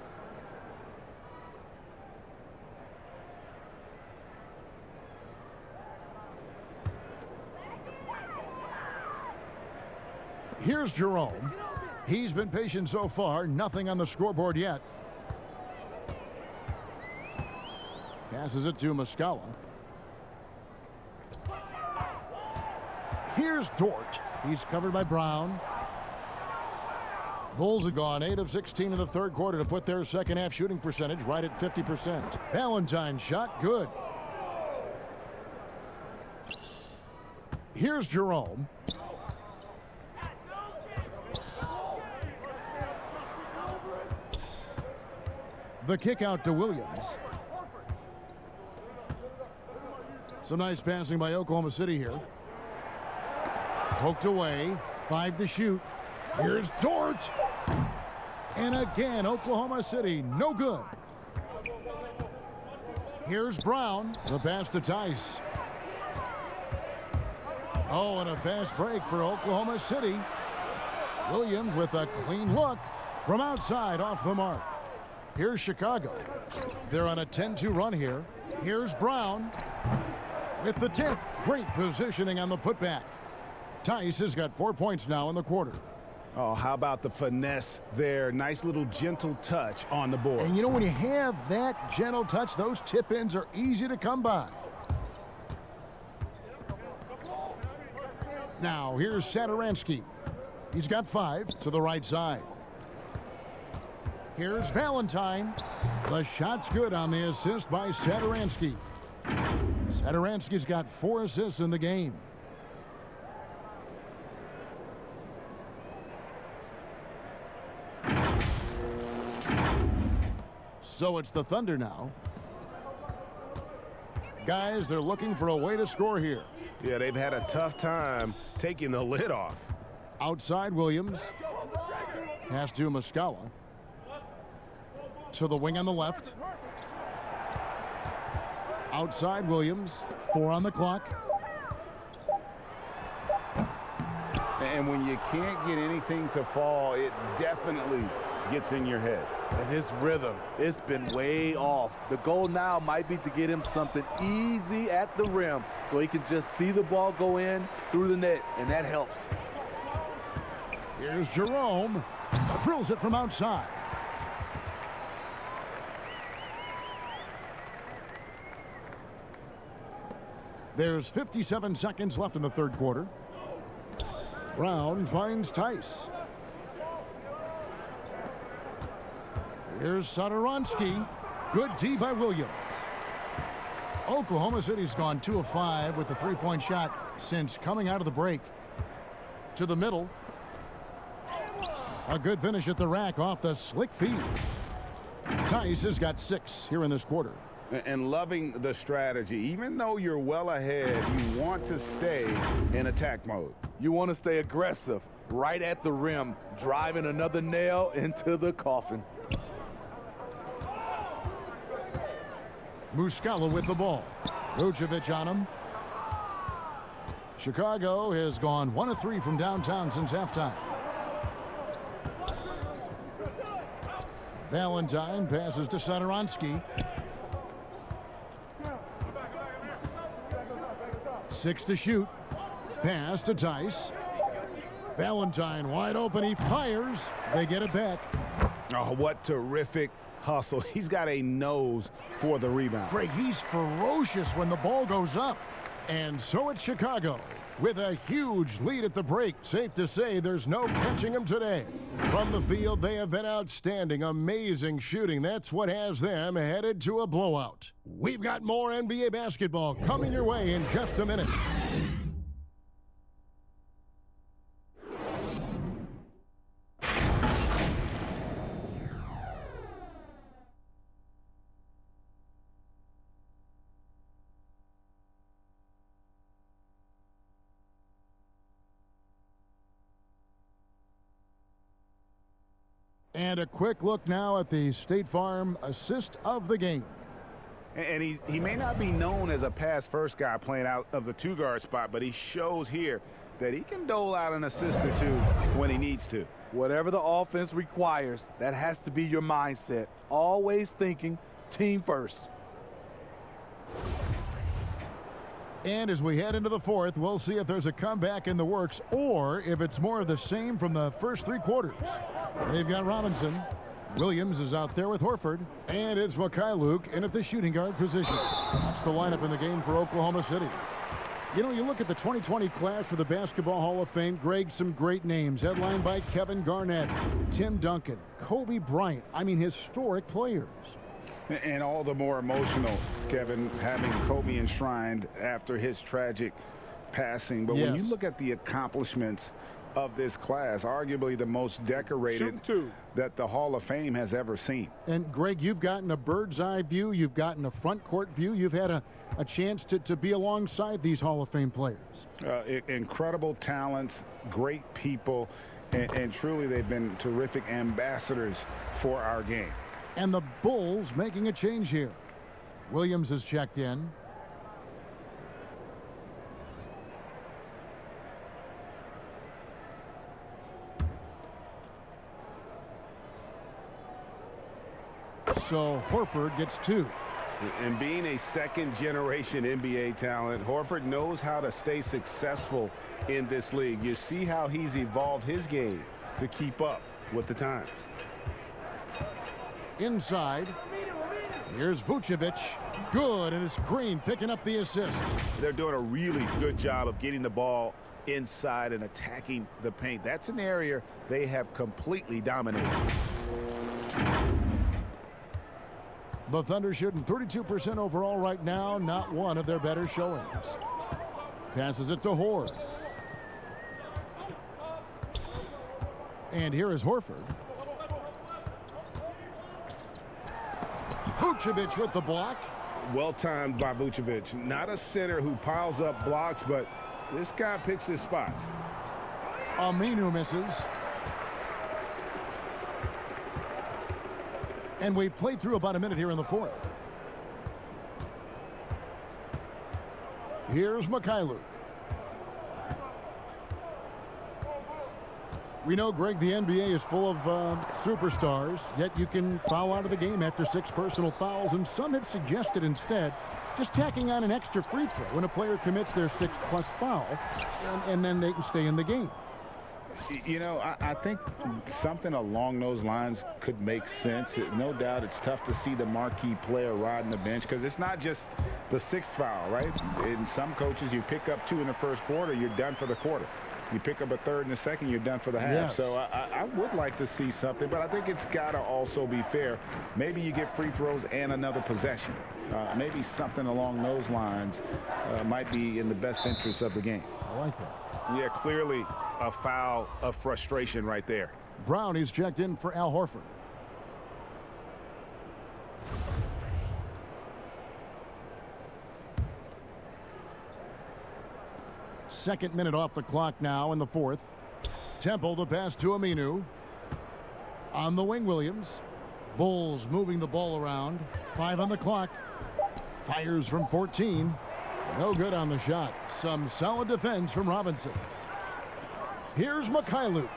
Here's Jerome. He's been patient so far. Nothing on the scoreboard yet. Passes it to Muscala. Here's Dort. He's covered by Brown. Bulls have gone 8 of 16 in the third quarter to put their second half shooting percentage right at 50%. Valentine's shot, good. Here's Jerome. The kick out to Williams. Some nice passing by Oklahoma City here. Poked away. 5 to shoot. Here's Dort. And again, Oklahoma City, no good. Here's Brown. The pass to Tice. Oh, and a fast break for Oklahoma City. Williams with a clean look from outside off the mark. Here's Chicago. They're on a 10-2 run here. Here's Brown with the tip. Great positioning on the putback. Tice has got 4 points now in the quarter. Oh, how about the finesse there? Nice little gentle touch on the board. And you know, when you have that gentle touch, those tip-ins are easy to come by. Now, here's Satoransky. He's got 5 to the right side. Here's Valentine. The shot's good on the assist by Satoransky. Satoransky's got 4 assists in the game. So it's the Thunder now. Guys, they're looking for a way to score here. Yeah, they've had a tough time taking the lid off. Outside Williams. Pass to Muscala. To the wing on the left. Outside Williams. 4 on the clock. And when you can't get anything to fall, it definitely gets in your head. And his rhythm, it's been way off. The goal now might be to get him something easy at the rim so he can just see the ball go in through the net, and that helps. Here's Jerome. Drills it from outside. There's 57 seconds left in the third quarter. Brown finds Tice. Here's Satoransky. Good D by Williams. Oklahoma City's gone 2 of 5 with the three-point shot since coming out of the break. To the middle. A good finish at the rack off the slick feed. Tice has got 6 here in this quarter. And loving the strategy. Even though you're well ahead, you want to stay in attack mode. You want to stay aggressive, right at the rim, driving another nail into the coffin. Muscala with the ball. Vucevic on him. Chicago has gone 1 of 3 from downtown since halftime. Valentine passes to Satoransky. 6 to shoot. Pass to Tice. Valentine wide open. He fires. They get it back. Oh, what terrific hustle. He's got a nose for the rebound. Greg, he's ferocious when the ball goes up. And so it's Chicago with a huge lead at the break. Safe to say there's no catching them today. From the field, they have been outstanding. Amazing shooting. That's what has them headed to a blowout. We've got more NBA basketball coming your way in just a minute. And a quick look now at the State Farm assist of the game. And he may not be known as a pass-first guy playing out of the two-guard spot, but he shows here that he can dole out an assist or two when he needs to. Whatever the offense requires, that has to be your mindset. Always thinking team first. And as we head into the fourth, we'll see if there's a comeback in the works or if it's more of the same from the first 3 quarters. They've got Robinson. Williams is out there with Horford. And it's Mikhailuk in at the shooting guard position. That's the lineup in the game for Oklahoma City. You know, you look at the 2020 class for the Basketball Hall of Fame, Greg, some great names. Headlined by Kevin Garnett, Tim Duncan, Kobe Bryant. I mean, historic players. And all the more emotional, Kevin, having Kobe enshrined after his tragic passing. But when you look at the accomplishments of this class, arguably the most decorated that the Hall of Fame has ever seen. And Greg, you've gotten a bird's eye view. You've gotten a front court view. You've had a chance to be alongside these Hall of Fame players. Incredible talents, great people, and truly they've been terrific ambassadors for our game. And the Bulls making a change here. Williams has checked in. So Horford gets 2. And being a second-generation NBA talent, Horford knows how to stay successful in this league. You see how he's evolved his game to keep up with the times. Inside. Here's Vucevic. Good, and it's Green picking up the assist. They're doing a really good job of getting the ball inside and attacking the paint. That's an area they have completely dominated. The Thunder shooting 32% overall right now. Not one of their better showings. Passes it to Horde. And here is Horford. Vucevic with the block. Well timed by Vucevic. Not a center who piles up blocks, but this guy picks his spots. Aminu misses. And we've played through about a minute here in the fourth. Here's Mikhailuk. We know, Greg, the NBA is full of superstars, yet you can foul out of the game after 6 personal fouls, and some have suggested instead just tacking on an extra free throw when a player commits their 6th+ foul, and then they can stay in the game. You know, I think something along those lines could make sense. No doubt it's tough to see the marquee player riding the bench because it's not just the 6th foul, right? In some coaches, you pick up 2 in the first quarter, you're done for the quarter. You pick up a 3rd in the second, you're done for the half. Yes. So I would like to see something, but I think it's got to also be fair. Maybe you get free throws and another possession. Maybe something along those lines might be in the best interest of the game. I like that. Yeah, clearly a foul of frustration right there. Brown, he's checked in for Al Horford. Second minute off the clock now in the 4th. Temple, the pass to Aminu. On the wing, Williams. Bulls moving the ball around. 5 on the clock. Fires from 14. No good on the shot. Some solid defense from Robinson. Here's Mikhailuk.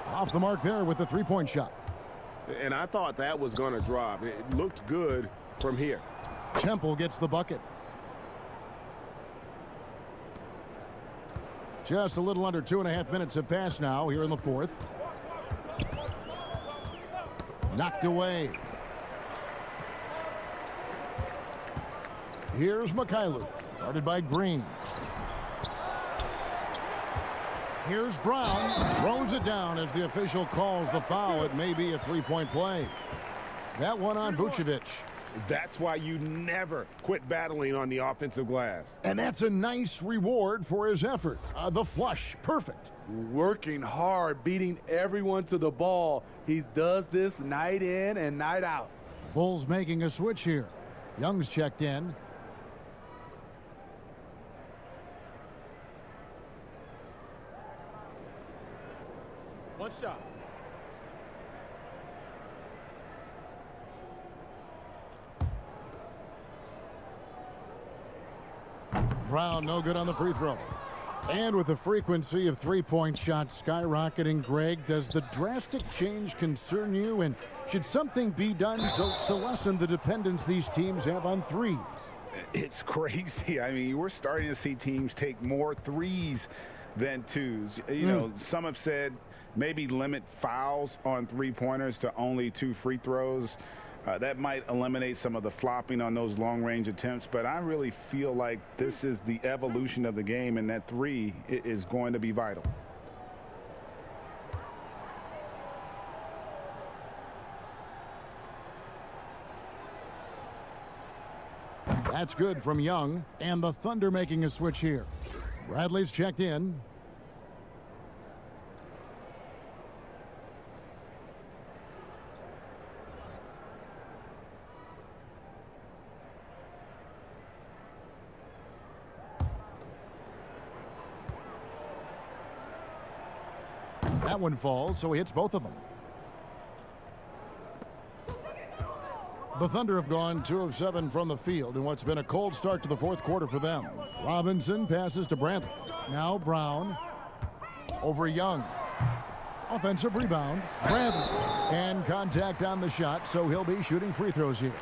Off the mark there with the 3-point shot. And I thought that was going to drop. It looked good from here. Temple gets the bucket. Just a little under 2.5 minutes have passed now here in the 4th. Knocked away. Here's Mikhailuk, guarded by Green. Here's Brown, throws it down as the official calls the foul. It may be a 3-point play. That one on Vucevic. That's why you never quit battling on the offensive glass. And that's a nice reward for his effort. The flush, perfect. Working hard, beating everyone to the ball. He does this night in and night out. Bulls making a switch here. Young's checked in. One shot. Brown, no good on the free throw. And with the frequency of 3-point shots skyrocketing, Greg, does the drastic change concern you? And should something be done to lessen the dependence these teams have on threes? It's crazy. I mean, we're starting to see teams take more threes than twos. You know, some have said maybe limit fouls on 3-pointers to only 2 free throws. That might eliminate some of the flopping on those long-range attempts, but I really feel like this is the evolution of the game, and that 3 is going to be vital. That's good from Young, and the Thunder making a switch here. Bradley's checked in. That one falls, so he hits both of them. The Thunder have gone 2 of 7 from the field in what's been a cold start to the 4th quarter for them. Robinson passes to Bradley. Now Brown over Young. Offensive rebound. Bradley. And contact on the shot, so he'll be shooting free throws here.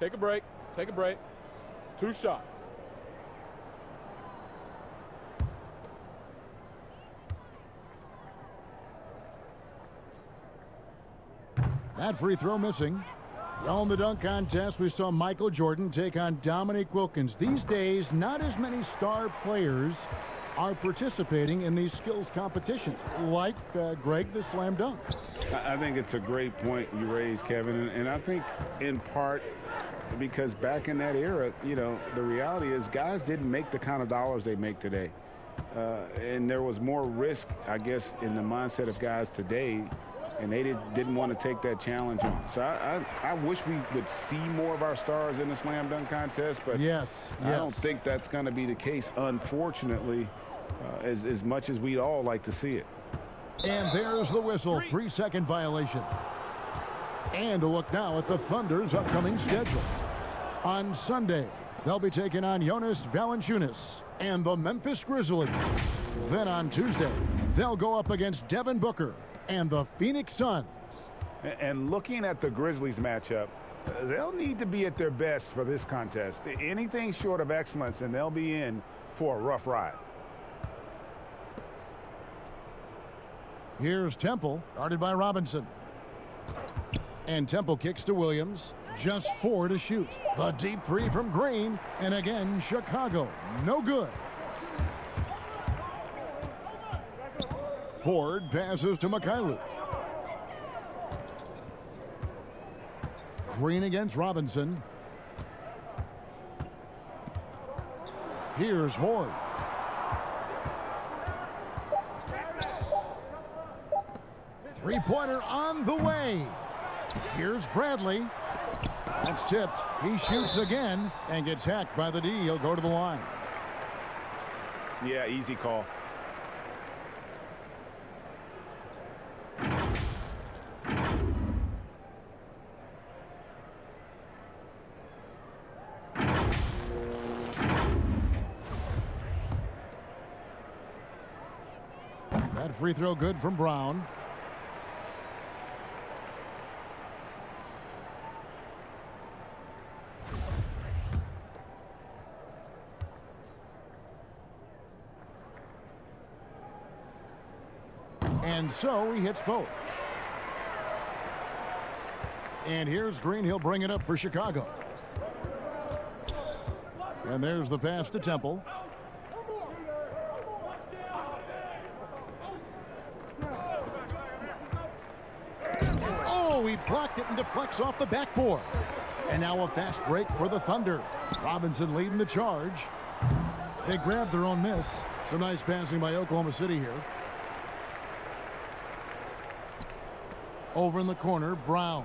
Take a break. Take a break. 2 shots. That free throw missing. Well, in the dunk contest, we saw Michael Jordan take on Dominique Wilkins. These days, not as many star players are participating in these skills competitions, like Greg, the slam dunk. I think it's a great point you raised, Kevin, and I think in part because back in that era, you know, the reality is guys didn't make the kind of dollars they make today. And there was more risk, I guess, in the mindset of guys today and they didn't want to take that challenge on. So I wish we would see more of our stars in the slam dunk contest, but yes. I don't think that's going to be the case, unfortunately, as much as we'd all like to see it. And there's the whistle, 3-second violation. And a look now at the Thunder's upcoming schedule. On Sunday, they'll be taking on Jonas Valanciunas and the Memphis Grizzlies. Then on Tuesday, they'll go up against Devin Booker and the Phoenix Suns. And looking at the Grizzlies matchup, they'll need to be at their best for this contest. Anything short of excellence, and they'll be in for a rough ride. Here's Temple, guarded by Robinson. And Temple kicks to Williams. Just 4 to shoot. The deep 3 from Green. And again, Chicago. No good. Horde passes to Mikhailuk. Green against Robinson. Here's Horde. Three-pointer on the way. Here's Bradley. That's tipped. He shoots again and gets hacked by the D. He'll go to the line. Yeah, easy call. That free throw good from Brown. And so he hits both. And here's Green. He'll bring it up for Chicago. And there's the pass to Temple. Oh, he blocked it and deflects off the backboard. And now a fast break for the Thunder. Robinson leading the charge. They grabbed their own miss. Some nice passing by Oklahoma City here. Over in the corner, Brown.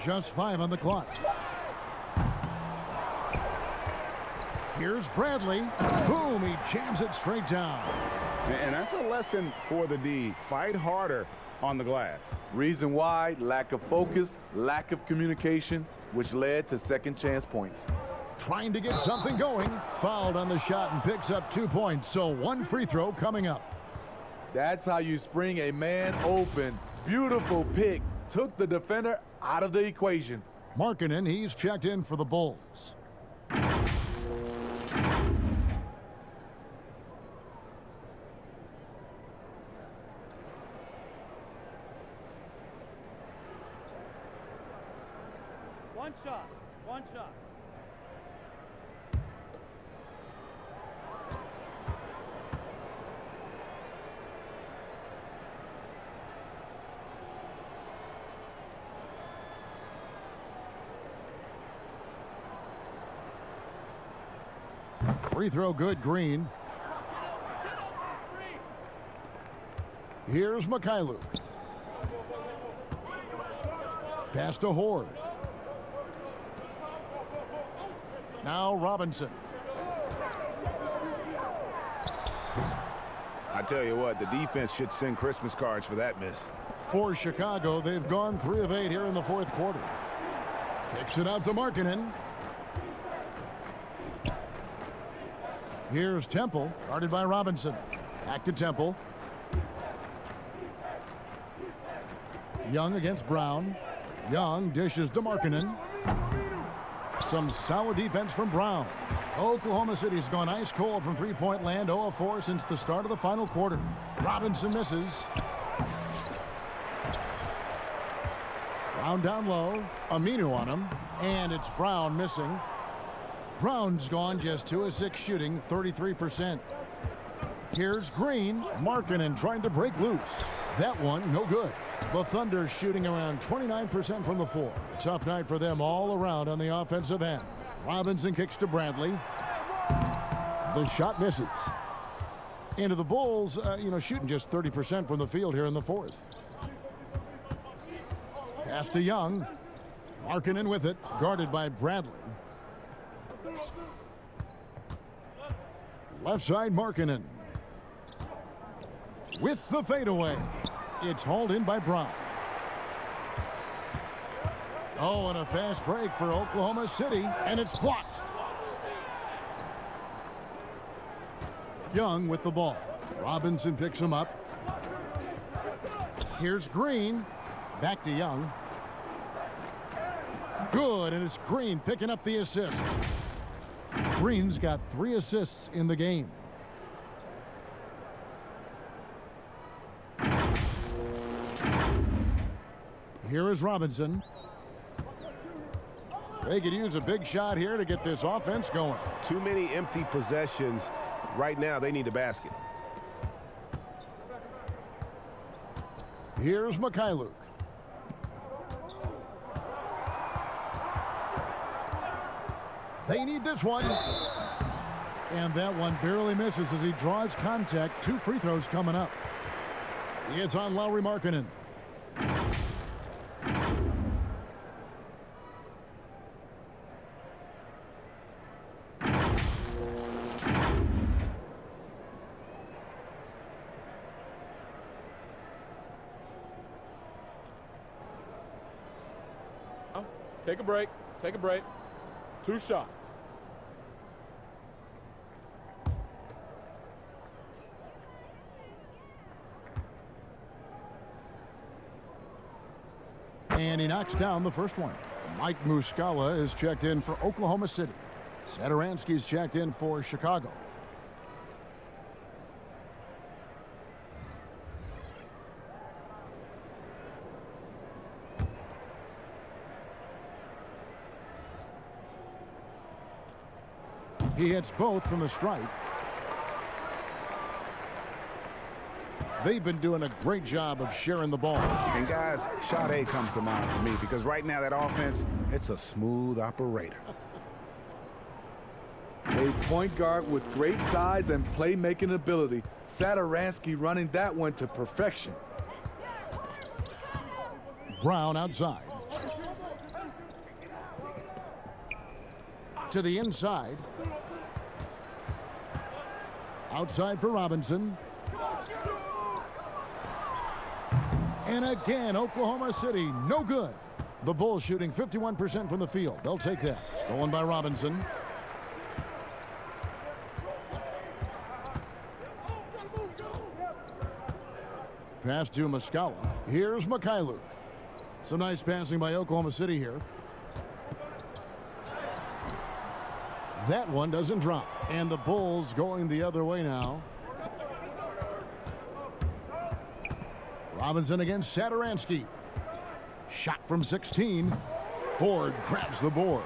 Just 5 on the clock. Here's Bradley. Boom, he jams it straight down. And that's a lesson for the D. Fight harder on the glass. Reason why: lack of focus, lack of communication, which led to second chance points. Trying to get something going. Fouled on the shot and picks up 2 points. So 1 free throw coming up. That's how you spring a man open. Beautiful pick. Took the defender out of the equation. Markkanen, he's checked in for the Bulls. One shot. Free throw good, Green. Here's Mikhailuk. Pass to Horde. Now Robinson. I tell you what, the defense should send Christmas cards for that miss. For Chicago, they've gone 3 of 8 here in the 4th quarter. Kicks it out to Markkanen. Here's Temple, guarded by Robinson. Back to Temple. Young against Brown. Young dishes to Markkanen. Some solid defense from Brown. Oklahoma City's gone ice cold from three-point land, 0 of 4 since the start of the final quarter. Robinson misses. Brown down low. Aminu on him. And it's Brown missing. Brown's gone just 2 of 6 shooting, 33%. Here's Green. Markkanen trying to break loose. That one, no good. The Thunder shooting around 29% from the floor. A tough night for them all around on the offensive end. Robinson kicks to Bradley. The shot misses. Into the Bulls, shooting just 30% from the field here in the 4th. Pass to Young. Markkanen with it, guarded by Bradley. Left side, Markkanen. With the fadeaway. It's hauled in by Brown. Oh, and a fast break for Oklahoma City, and it's blocked. Young with the ball. Robinson picks him up. Here's Green. Back to Young. Good, and it's Green picking up the assist. Green's got 3 assists in the game. Here is Robinson. They could use a big shot here to get this offense going. Too many empty possessions. Right now, they need a basket. Here's Mikhailuk. They need this one. And that one barely misses as he draws contact. 2 free throws coming up. It's on Lauri Markkanen. Take a break. Take a break. 2 shots. And he knocks down the first one. Mike Muscala is checked in for Oklahoma City. Satoransky's checked in for Chicago. He hits both from the stripe. They've been doing a great job of sharing the ball. And guys, shot A comes to mind for me because right now that offense, it's a smooth operator. A point guard with great size and playmaking ability. Satoransky running that one to perfection. Brown outside. To the inside. Outside for Robinson. And again, Oklahoma City, no good. The Bulls shooting 51% from the field. They'll take that. Stolen by Robinson. Pass to Muscala. Here's Mikhailuk. Some nice passing by Oklahoma City here. That one doesn't drop. And the Bulls going the other way now. Robinson against Satoransky. Shot from 16. Ford grabs the board.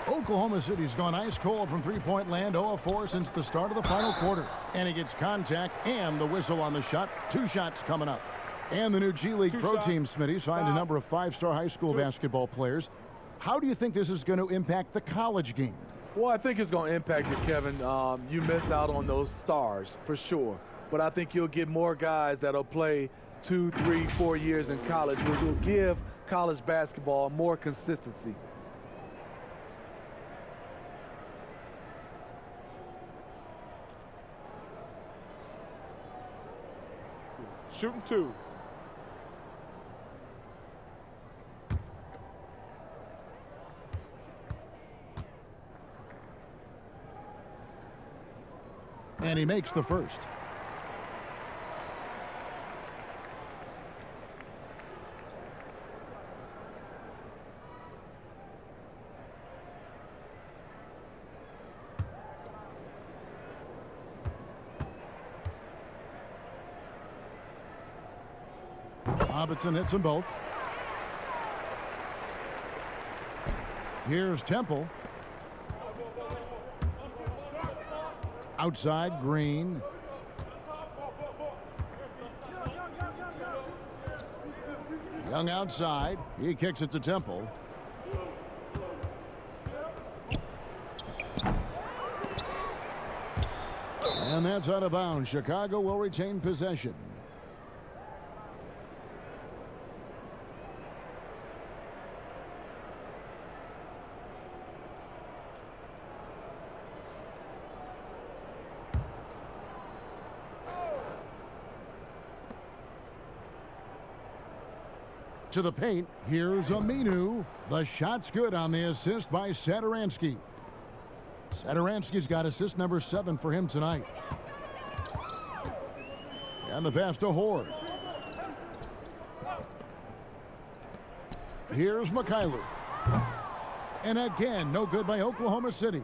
Oklahoma City's gone ice cold from three-point land, 0-4 since the start of the final quarter. And he gets contact and the whistle on the shot. 2 shots coming up. And the new G League Pro Team, Smitty, signed a number of 5-star high school basketball players. How do you think this is going to impact the college game? Well, I think it's going to impact it, Kevin. You miss out on those stars for sure. But I think you'll get more guys that'll play 2, 3, 4 years in college, which will give college basketball more consistency. Shooting 2. And he makes the first. Robinson hits them both. Here's Temple. Outside, Green. Young outside. He kicks it to Temple. And that's out of bounds. Chicago will retain possession. To the paint, here's Aminu. The shot's good on the assist by Satoransky. Satoransky's got assist number 7 for him tonight. And the pass to Horde. Here's Mikhailuk. And again, no good by Oklahoma City.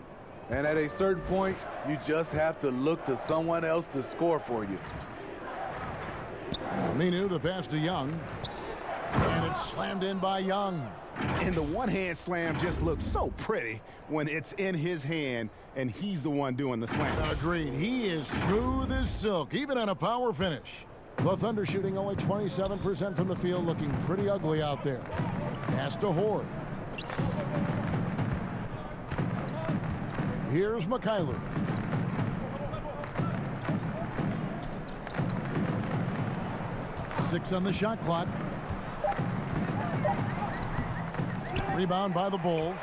And at a certain point, you just have to look to someone else to score for you. Aminu, the pass to Young. And it's slammed in by Young. And the one-hand slam just looks so pretty when it's in his hand and he's the one doing the slam. Agreed. He is smooth as silk, even on a power finish. The Thunder shooting only 27% from the field, looking pretty ugly out there. Pass to Horde. Here's Mikhailuk. Six on the shot clock. Rebound by the Bulls.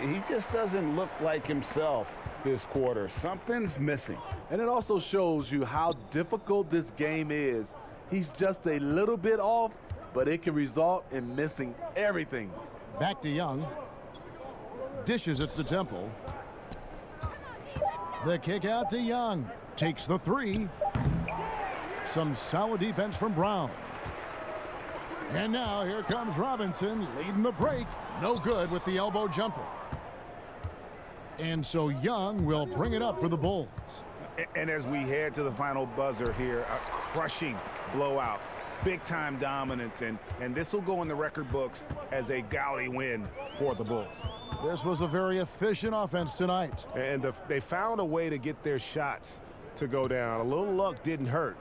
He just doesn't look like himself this quarter. Something's missing. And it also shows you how difficult this game is. He's just a little bit off, but it can result in missing everything. Back to Young. Dishes it to Temple. The kick out to Young. Takes the 3. Some solid defense from Brown. And now here comes Robinson leading the break. No good with the elbow jumper. And so Young will bring it up for the Bulls. And as we head to the final buzzer here, a crushing blowout. Big-time dominance, and this will go in the record books as a gaudy win for the Bulls. This was a very efficient offense tonight. And they found a way to get their shots to go down. A little luck didn't hurt.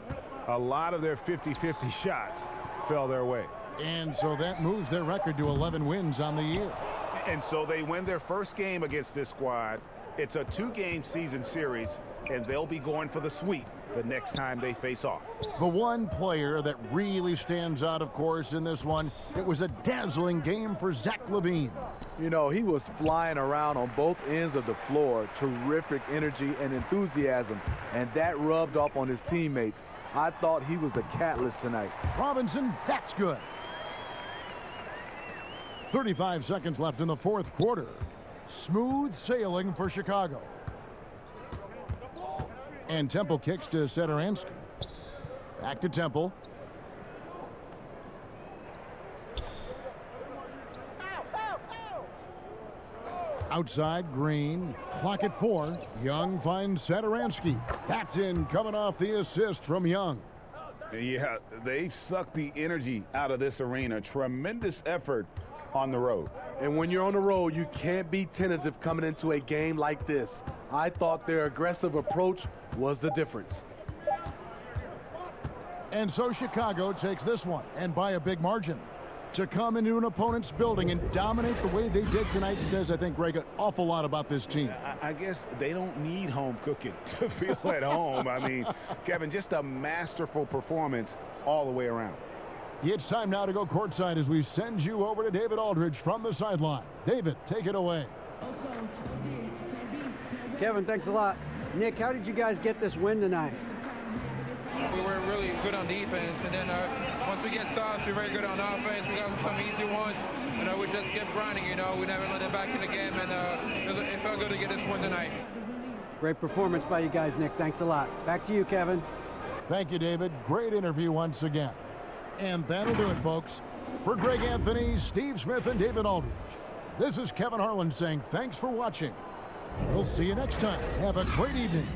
A lot of their 50-50 shots fell their way. And so that moves their record to 11 wins on the year. And so they win their first game against this squad. It's a 2-game season series, and they'll be going for the sweep the next time they face off. The one player that really stands out, of course, in this one, it was a dazzling game for Zach LaVine. You know, he was flying around on both ends of the floor. Terrific energy and enthusiasm, and that rubbed off on his teammates. I thought he was a catalyst tonight. Robinson, that's good. 35 seconds left in the fourth quarter. Smooth sailing for Chicago. And Temple kicks to Satoransky. Back to Temple. Outside, Green. Clock at 4. Young finds Satoransky. That's in, coming off the assist from Young. Yeah, they've sucked the energy out of this arena. Tremendous effort on the road. And when you're on the road, you can't be tentative coming into a game like this. I thought their aggressive approach was the difference. And so Chicago takes this one, and by a big margin. To come into an opponent's building and dominate the way they did tonight says, I think, Greg, an awful lot about this team. I guess they don't need home cooking to feel at home. I mean, Kevin, just a masterful performance all the way around. It's time now to go courtside as we send you over to David Aldridge from the sideline. David, take it away. Kevin, thanks a lot. Nick, how did you guys get this win tonight? We were really good on defense, and then once we get stops, we're very good on offense. We got some easy ones, and we just kept grinding, you know. We never let it back in the game, and it felt good to get this win tonight. Great performance by you guys, Nick. Thanks a lot. Back to you, Kevin. Thank you, David. Great interview once again. And that'll do it, folks. For Greg Anthony, Steve Smith, and David Aldridge, this is Kevin Harlan saying thanks for watching. We'll see you next time. Have a great evening.